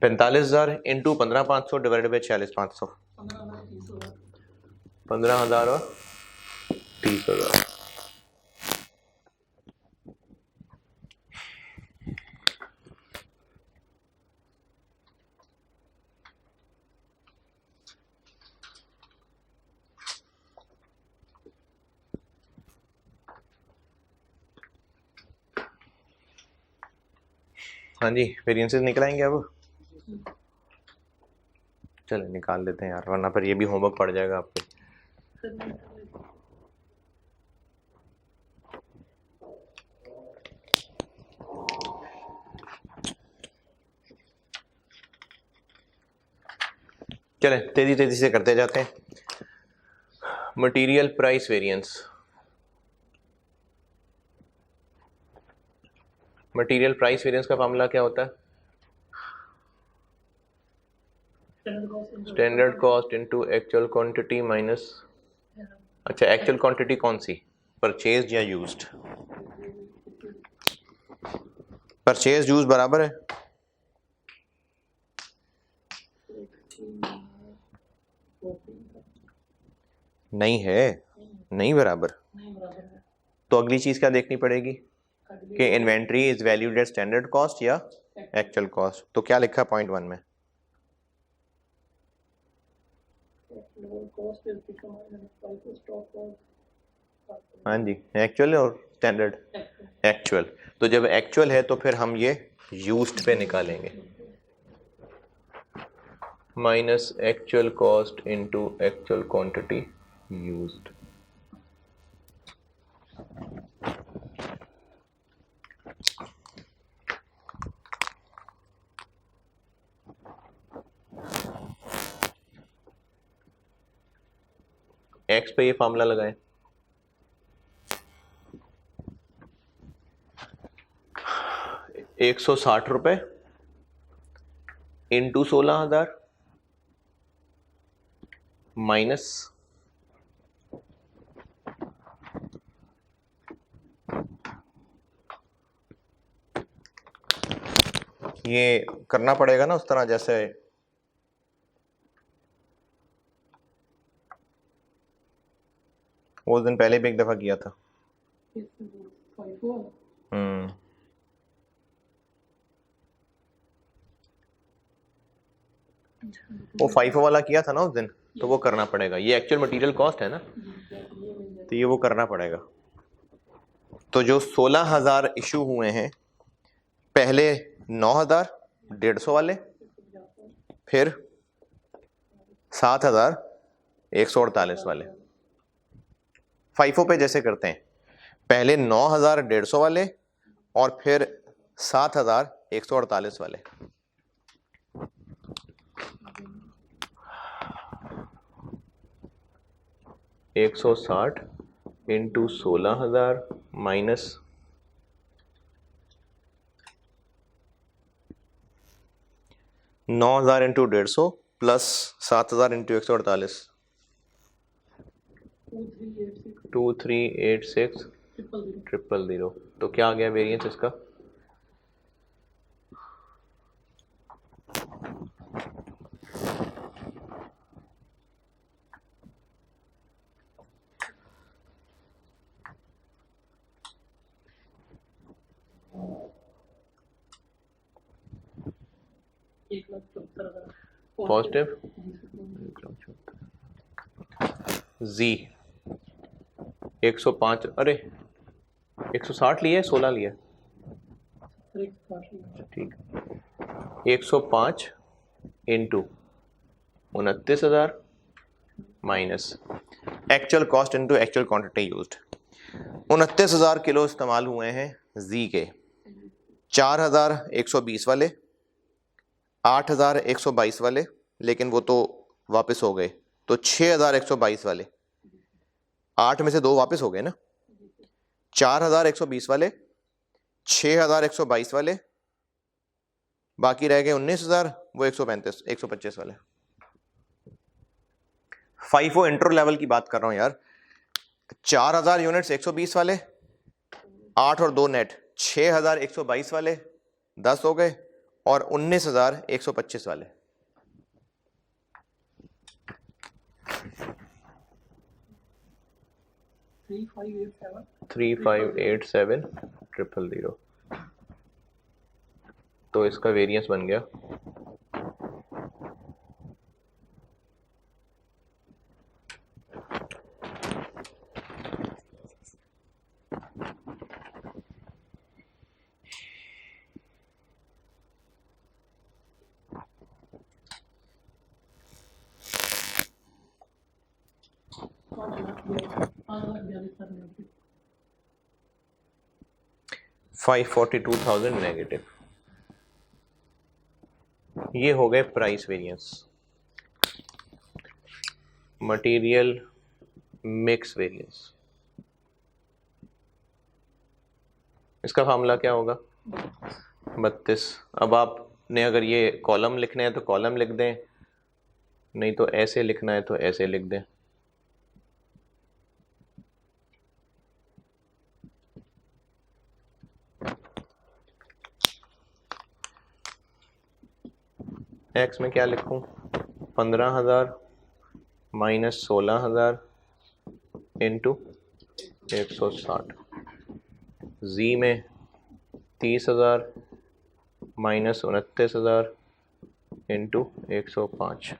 पैंतालीस हजार इंटू 15,500 डिवाइडेड बाई 46,500, 15,000 और 30,000। हाँ जी, वेरिएंसेस निकलाएंगे अब। चलो निकाल देते हैं यार, वरना फिर ये भी होमवर्क पड़ जाएगा आपको। चले तेजी तेजी से करते जाते हैं। Material price variance, material price variance का फार्मूला क्या होता है? Standard cost into actual quantity minus, अच्छा एक्चुअल क्वांटिटी कौन सी, परचेज या यूज्ड? परचेज यूज बराबर है, नहीं है, नहीं बराबर। तो अगली चीज क्या देखनी पड़ेगी कि inventory is valued at standard cost या एक्चुअल कॉस्ट। तो क्या लिखा पॉइंट 1 में? हाँ जी, एक्चुअल और स्टैंडर्ड। एक्चुअल, तो जब एक्चुअल है तो फिर हम ये यूज्ड पे निकालेंगे, minus actual cost into actual quantity used. X पे ये फार्मूला लगाएं, ₹160 इंटू 16,000 माइनस ये करना पड़ेगा ना उस तरह जैसे उस दिन पहले भी एक दफा किया था। वो FIFO वाला किया था ना उस दिन, तो वो करना पड़ेगा। ये एक्चुअल मटेरियल कॉस्ट है ना, तो ये वो करना पड़ेगा। तो जो 16,000 इशू हुए हैं, पहले 9,000 150 वाले, फिर 7,148 वाले। FIFO पे जैसे करते हैं, पहले 9,000 150 वाले और फिर 7,148 वाले। $160 into 16,000 minus 9,000 into 150 plus 7,000 into 148, 2386,000। तो क्या आ गया वेरिएंस इसका? 1,74,000 पॉजिटिव जी 105, अरे 160 लिया है 16 लिया है? ठीक, 105 into 29,000 minus actual cost into actual quantity used. 29,000 kilo इस्तेमाल हुए हैं जी के, 4,120 वाले, 8,122 वाले, लेकिन वो तो वापस हो गए, तो 6,122 वाले, 8 में से 2 वापस हो गए ना, 4,120 वाले, 6,122 वाले, बाकी रह गए 19,000, वो 135 125 वाले। FIFO इंट्रो लेवल की बात कर रहा हूं यार। 4,000 यूनिट्स 120 वाले, 8 और 2 नेट 6,122 वाले 10 हो गए, और 19,125 वाले। 3587 000, तो इसका वेरिएंस बन गया 542,000 नेगेटिव। ये हो गए price variance. Material mix variance, इसका फार्मूला क्या होगा? 32। अब आपने अगर ये कॉलम लिखने हैं तो कॉलम लिख दें, नहीं तो ऐसे लिखना है तो ऐसे लिख दें। एक्स में क्या लिखूं? 15,000 माइनस 16,000 इंटू 160। जी में 30,000 minus 29,000 into 105।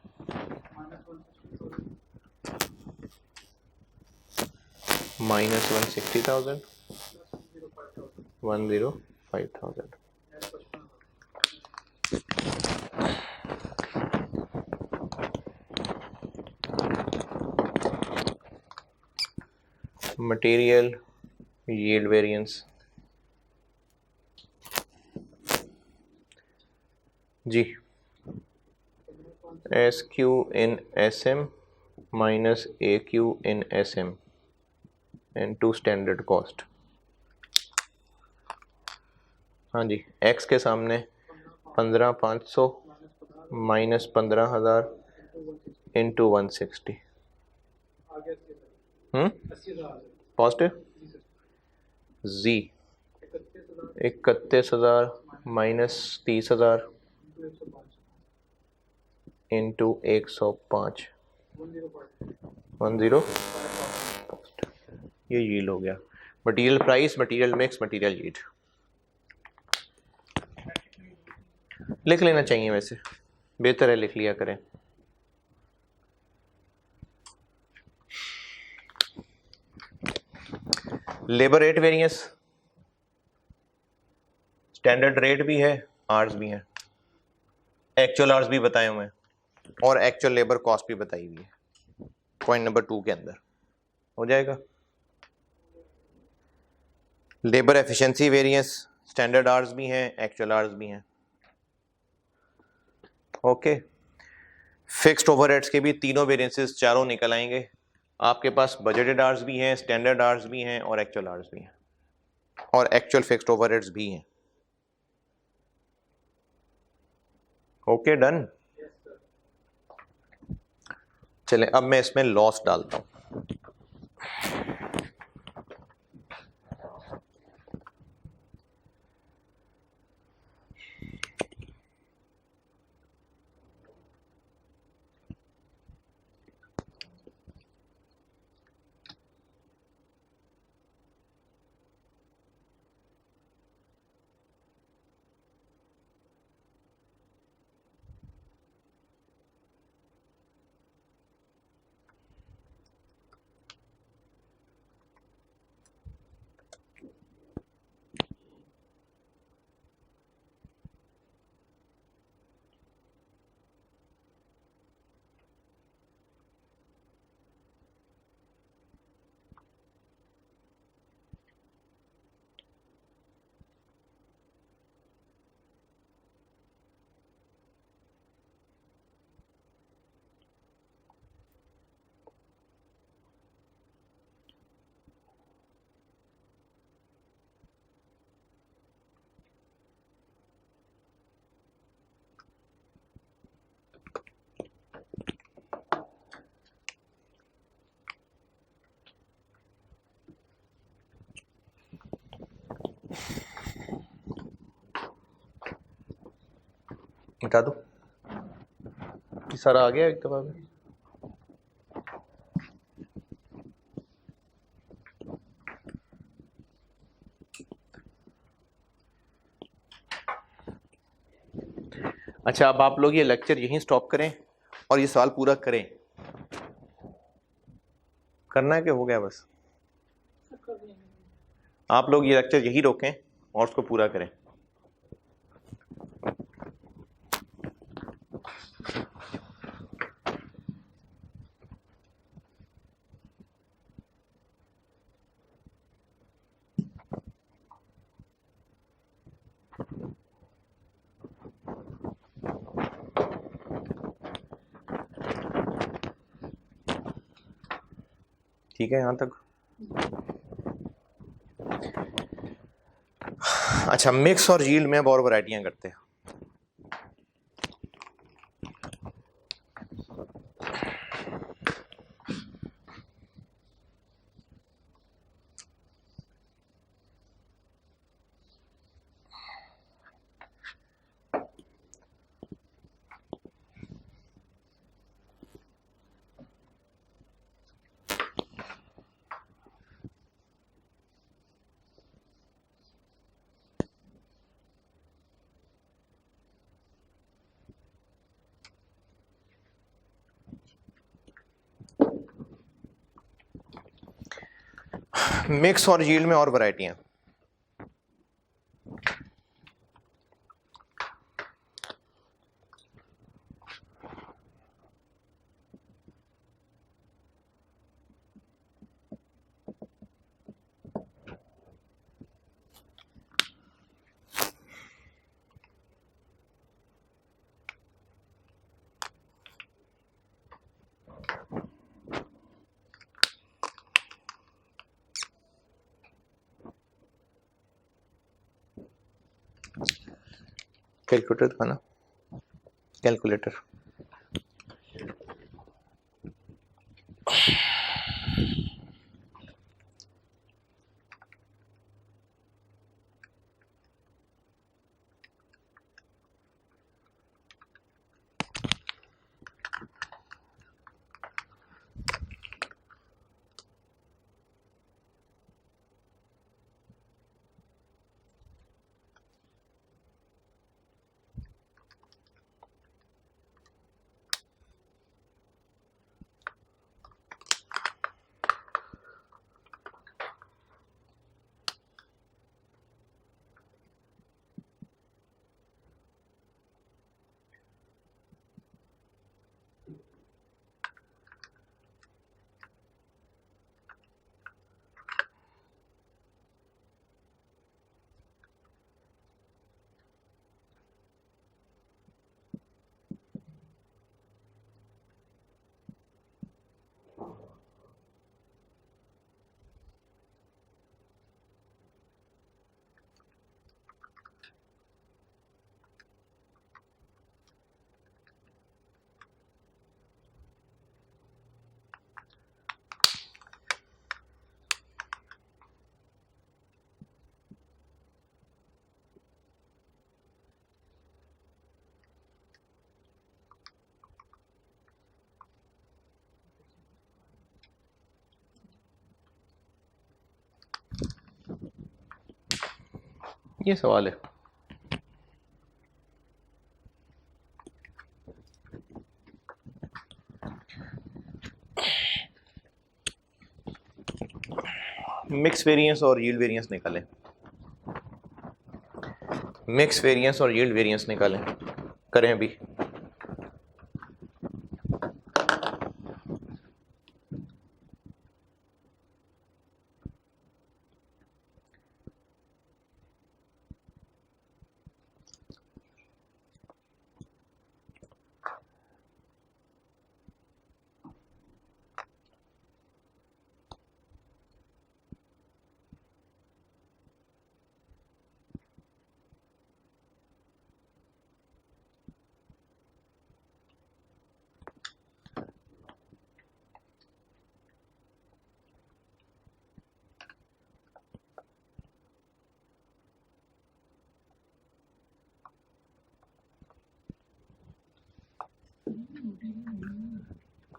Minus 160,000 105,000। Material yield variance जी, S Q in S M minus A Q in S M into standard cost. हाँ जी, एक्स के सामने 15,500 माइनस 15,000 इंटू 160। पॉजिटिव जी 31,000 माइनस 30,000 इंटू 105 10। ये यील्ड हो गया। Material price, material mix, material yield लिख लेना चाहिए, वैसे बेहतर है लिख लिया करें। Labour rate variance, standard rate भी है, आवर्स भी है, एक्चुअल आवर्स भी बताए हुए हैं, और एक्चुअल लेबर कॉस्ट भी बताई हुई है पॉइंट नंबर 2 के अंदर। हो जाएगा। Labour efficiency variance, standard hours भी हैं, एक्चुअल आवर्स भी हैं। ओके, फिक्स्ड ओवरहेड्स के भी तीनों वेरिएंसेस चारों निकल आएंगे। आपके पास बजटेड आवर्स भी हैं, स्टैंडर्ड आवर्स भी हैं, और एक्चुअल आवर्स भी हैं, और एक्चुअल फिक्स्ड ओवरहेड्स भी हैं। Okay, done. चलें, अब मैं इसमें लॉस डालता हूं। हटा दो, ये सारा आ गया एक दफा में। अच्छा, अब आप लोग ये लेक्चर यहीं स्टॉप करें और ये सवाल पूरा करें। करना है कि हो गया बस? कर देंगे। आप लोग ये लेक्चर यहीं रोकें और उसको पूरा करें। ठीक है यहाँ तक? अच्छा, मिक्स और यील्ड में अब और वैरायटियां करते हैं। मिक्स और यील्ड में और वैरायटियां। कैलकुलेटर दिखाना, कैलकुलेटर। ये सवाल है। मिक्स वेरिएंस और यील्ड वेरिएंस निकालें। मिक्स वेरिएंस और यील्ड वेरिएंस निकालें, करें अभी।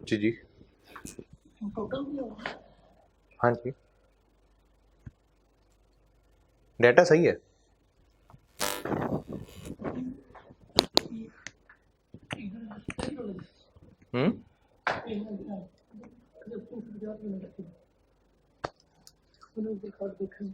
जी जी टोटल भी होगा। हाँ जी, डेटा सही है। हम्म, देखें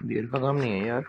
देर का काम नहीं है यार।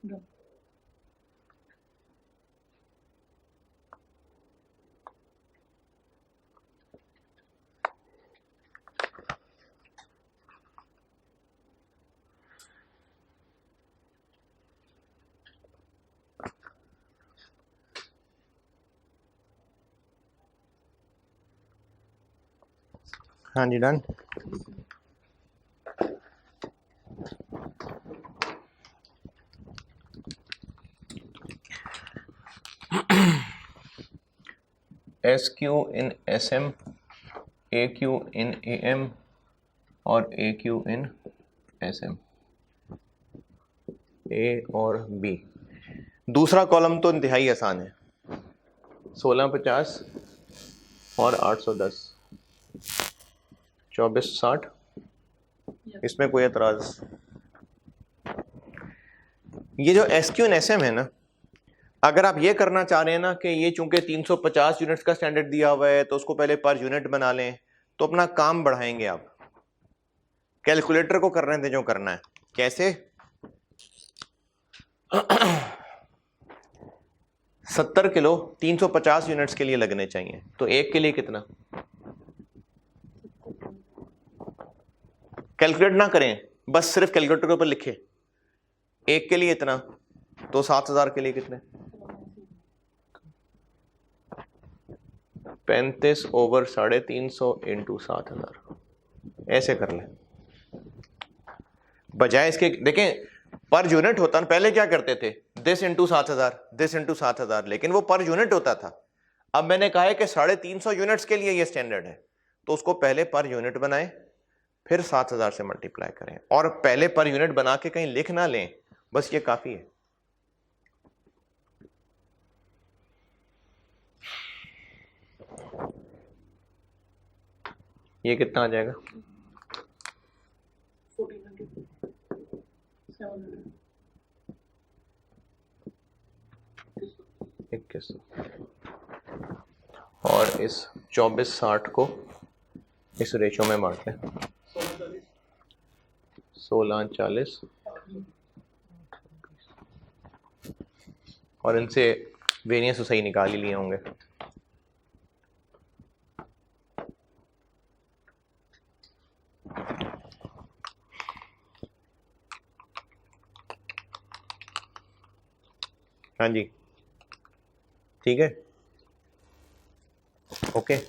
Done. हाँ जी done. S Q in S M, A Q in A M और A Q in S M, A और बी। दूसरा कॉलम तो इंतहाई आसान है, 1650 और 810, 2460, इसमें कोई एतराज। ये जो S Q in S M है ना, अगर आप ये करना चाह रहे हैं ना कि ये चूंकि 350 यूनिट्स का स्टैंडर्ड दिया हुआ है तो उसको पहले पर यूनिट बना लें, तो अपना काम बढ़ाएंगे आप। कैलकुलेटर को करने दें जो करना है। कैसे? 70 किलो 350 यूनिट्स के लिए लगने चाहिए, तो एक के लिए कितना? कैलकुलेट ना करें, बस सिर्फ कैलकुलेटर के ऊपर लिखे एक के लिए इतना, तो 7000 के लिए कितने? 35 ओवर 350 इंटू 7000, ऐसे कर लें। बजाय इसके देखें पर यूनिट होता ना, पहले क्या करते थे, दिस इंटू 7000, दिस इंटू 7000, लेकिन वो पर यूनिट होता था। अब मैंने कहा है कि 350 यूनिट्स के लिए ये स्टैंडर्ड है, तो उसको पहले पर यूनिट बनाएं, फिर 7000 से मल्टीप्लाई करें, और पहले पर यूनिट बना के कहीं लिख ना लें, बस ये काफी है। ये कितना आ जाएगा? 1400, 700, 2100, और इस 2460 को इस रेशो में बांट लें, 1640, और इनसे वेरिएंस तो सही निकाल ही लिए होंगे। हाँ जी ठीक है, ओके।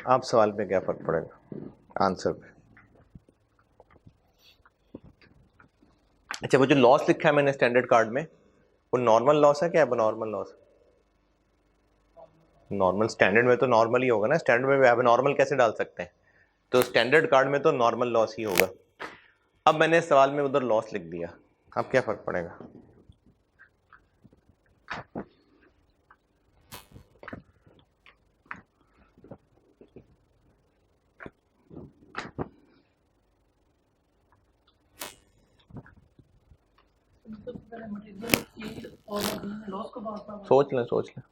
आप सवाल पे क्या फर्क पड़ेगा आंसर पे? अच्छा, वो जो लॉस लिखा है मैंने स्टैंडर्ड कार्ड में, वो नॉर्मल लॉस है क्या एबनॉर्मल लॉस? नॉर्मल। स्टैंडर्ड में तो नॉर्मल ही होगा ना, स्टैंडर्ड में एबनॉर्मल कैसे डाल सकते हैं? तो स्टैंडर्ड कार्ड में तो नॉर्मल लॉस ही होगा। अब मैंने सवाल में उधर लॉस लिख दिया, अब क्या फर्क पड़ेगा? सोच लें सोच लें।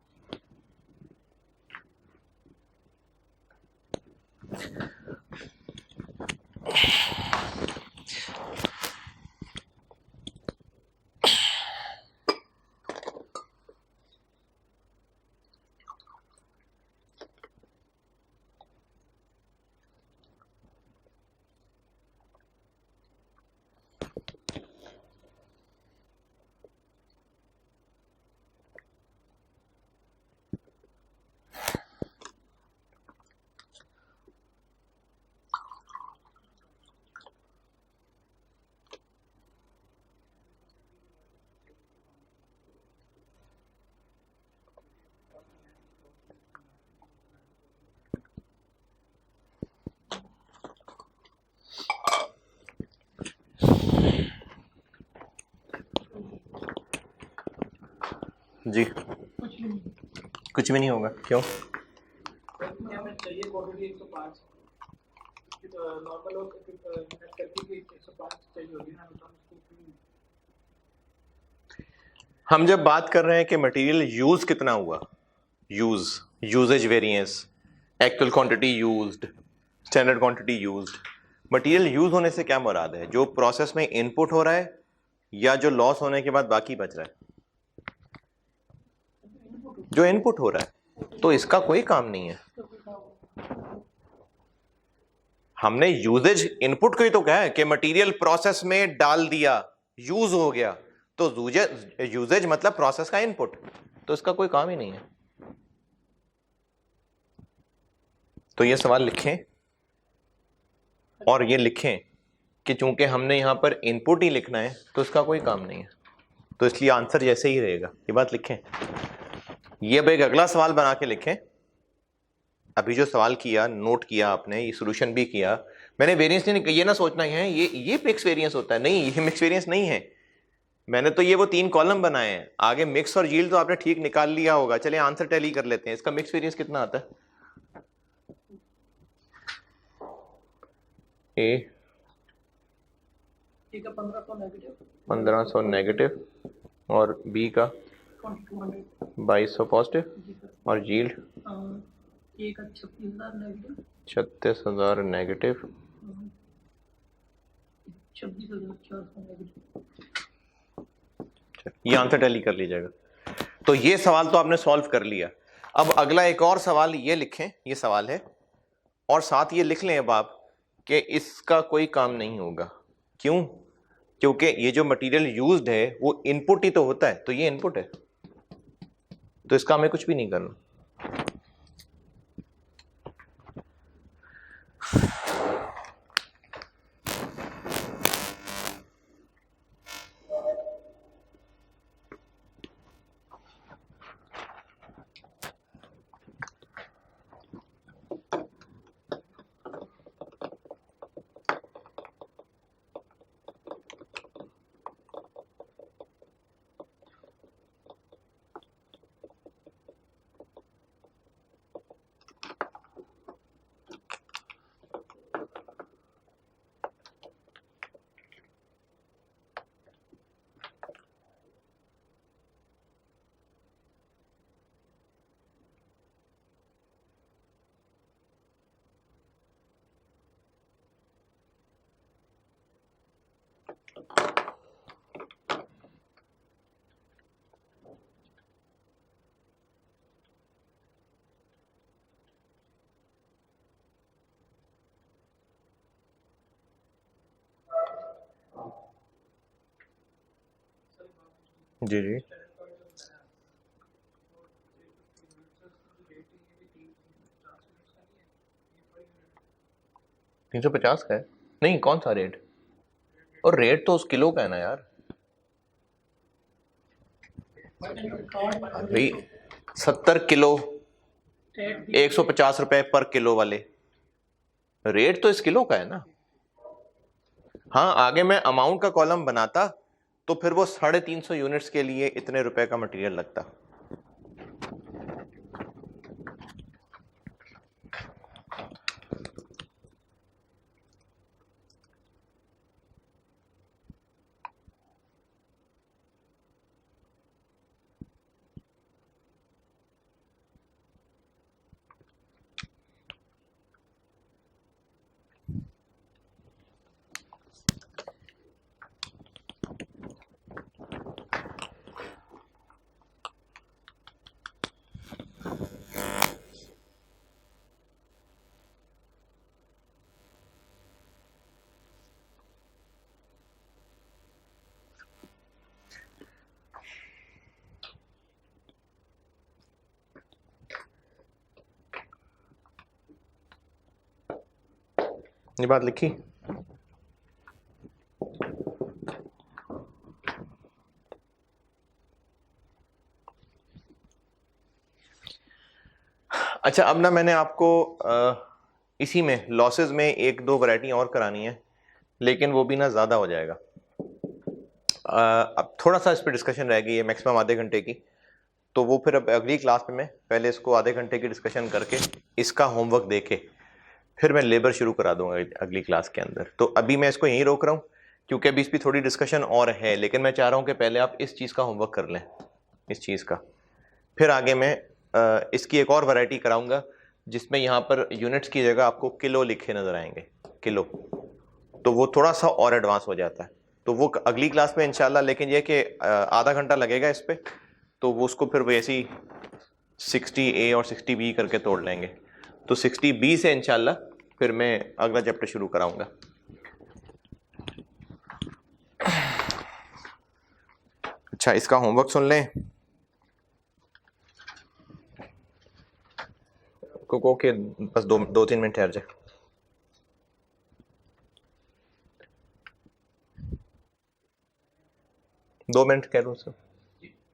जी कुछ भी नहीं। कुछ भी नहीं होगा। क्यों? हमें चाहिए क्वांटिटी 105 नॉर्मल और करके 105 चाहिए होगी ना, तो हम जब बात कर रहे हैं कि मटेरियल यूज कितना हुआ, usage variance, actual quantity used, standard quantity used, material use होने से क्या मुराद है? जो प्रोसेस में इनपुट हो रहा है या जो लॉस होने के बाद बाकी बच रहा है? जो इनपुट हो रहा है, तो इसका कोई काम नहीं है। हमने यूजेज इनपुट को ही तो कहा है कि मटेरियल प्रोसेस में डाल दिया, यूज हो गया, तो यूजेज मतलब प्रोसेस का इनपुट, तो इसका कोई काम ही नहीं है। तो ये सवाल लिखें और ये लिखें कि चूंकि हमने यहां पर इनपुट ही लिखना है तो इसका कोई काम नहीं है, तो इसलिए आंसर जैसे ही रहेगा। ये बात लिखें। ये अब एक अगला सवाल बना के लिखें। अभी जो सवाल किया, नोट किया आपने, ये सॉल्यूशन भी किया। मैंने वेरिएंस नहीं, ये ना सोचना है ये मिक्स वेरिएंस होता है, नहीं, ये मिक्स वेरिएंस नहीं है। मैंने तो ये वो 3 कॉलम बनाए हैं, आगे मिक्स और यील्ड तो आपने ठीक निकाल लिया होगा। चलिए आंसर टैली कर लेते हैं। इसका मिक्स वेरिएंस कितना आता है? ए का 1500 नेगेटिव, 1500 नेगेटिव और बी का 2200 पॉजिटिव और यील्ड ए का 36,000 नेगेटिव, 36,000 नेगेटिव, 26,400 नेगेटिव। ये आंसर टैली कर लीजिएगा। तो ये सवाल तो आपने सॉल्व कर लिया। अब अगला एक और सवाल ये लिखें, ये सवाल है, और साथ ये लिख लें अब आप कि इसका कोई काम नहीं होगा। क्यों? क्योंकि ये जो मटेरियल यूज्ड है वो इनपुट ही तो होता है, तो ये इनपुट है, तो इसका हमें कुछ भी नहीं करना। जी जी, 350 का है? नहीं, कौन सा रेट? और रेट तो उस किलो का है ना यार भाई। 70 किलो 150 रुपए पर किलो वाले, रेट तो इस किलो का है ना। हाँ, आगे मैं अमाउंट का कॉलम बनाता तो फिर वो 350 यूनिट्स के लिए इतने रुपए का मटेरियल लगता। ये बात लिखी। अच्छा, अब ना मैंने आपको इसी में लॉसेस में 1-2 वैरायटी और करानी है, लेकिन वो भी ना ज़्यादा हो जाएगा। अब थोड़ा सा इस पर डिस्कशन रह गई है, मैक्सिमम आधे घंटे की। तो वो फिर अब अगली क्लास में मैं पहले इसको आधे घंटे की डिस्कशन करके इसका होमवर्क दे के फिर मैं लेबर शुरू करा दूंगा अगली क्लास के अंदर। तो अभी मैं इसको यहीं रोक रहा हूँ क्योंकि अभी इस पर थोड़ी डिस्कशन और है, लेकिन मैं चाह रहा हूँ कि पहले आप इस चीज़ का होमवर्क कर लें, इस चीज़ का। फिर आगे मैं इसकी एक और वैरायटी कराऊंगा जिसमें यहाँ पर यूनिट्स की जगह आपको किलो लिखे नजर आएंगे, किलो, तो वो थोड़ा सा और एडवांस हो जाता है। तो वो अगली क्लास में इंशाल्लाह, लेकिन ये कि आधा घंटा लगेगा इस पे, तो वो उसको फिर वैसे ही 60A और 60B करके तोड़ लेंगे। तो 60B से इंशाल्लाह फिर मैं अगला चैप्टर शुरू कराऊंगा। अच्छा, इसका होमवर्क सुन लें। को के बस 2-3 मिनट ठहर जाए। दो मिनट कह रहा हूँ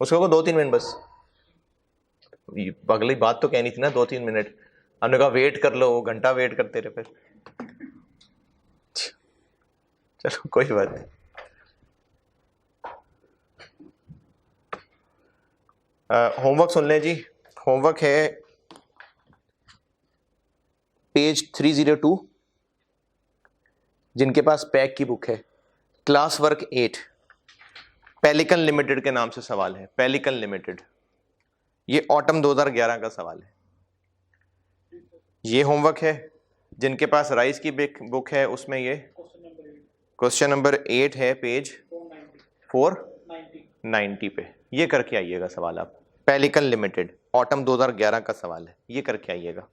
उसको 2-3 मिनट बस। अगली बात तो कहनी थी ना, 2-3 मिनट। हमने कहा वेट कर लो, वो घंटा वेट करते रहे फिर। चलो कोई बात नहीं। होमवर्क सुन लें जी। होमवर्क है पेज 302, जिनके पास पैक की बुक है, क्लास वर्क 8, पेलिकन लिमिटेड के नाम से सवाल है। पेलिकन लिमिटेड, ये ऑटम 2011 का सवाल है। ये होमवर्क है। जिनके पास राइस की बुक है उसमें ये क्वेश्चन नंबर 8 है, पेज 490 पे। ये करके आइएगा सवाल आप। पेलिकन लिमिटेड ऑटम 2011 का सवाल है, ये करके आइएगा।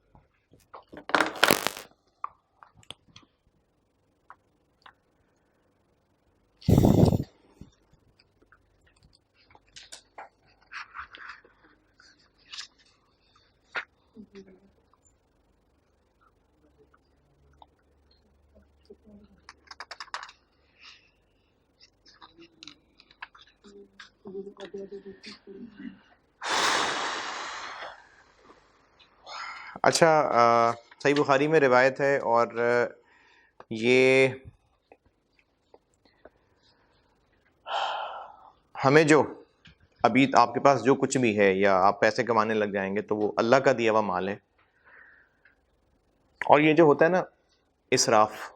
अच्छा, सही बुखारी में रिवायत है, और ये हमें जो अभी आपके पास जो कुछ भी है या आप पैसे कमाने लग जाएंगे तो वो अल्लाह का दिया हुआ माल है। और ये जो होता है ना इसराफ,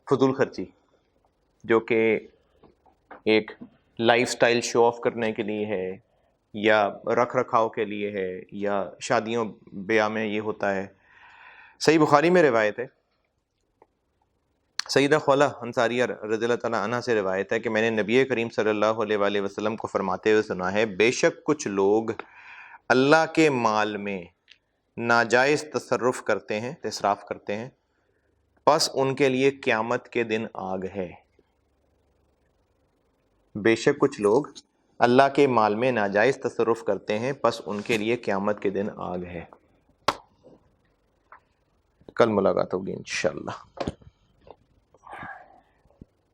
फजूल खर्ची, जो कि एक लाइफस्टाइल शो ऑफ करने के लिए है या रख रखाव के लिए है या शादियों ब्याह में ये होता है। सही बुखारी में रिवायत है, सईदा खौला अंसारिया रज़ियल्लाहु तआला अन्हा से रिवायत है कि मैंने नबी करीम सल्लल्लाहु अलैहि वसल्लम को फरमाते हुए सुना है, बेशक कुछ लोग अल्लाह के माल में नाजायज़ तसर्रुफ करते हैं, इसराफ करते हैं, बस उनके लिए क़यामत के दिन आग है। बेशक कुछ लोग अल्लाह के माल में नाजायज़ तसर्रुफ करते हैं, बस उनके लिए क़यामत के दिन आग है। कल मुलाकात होगी इंशाअल्लाह।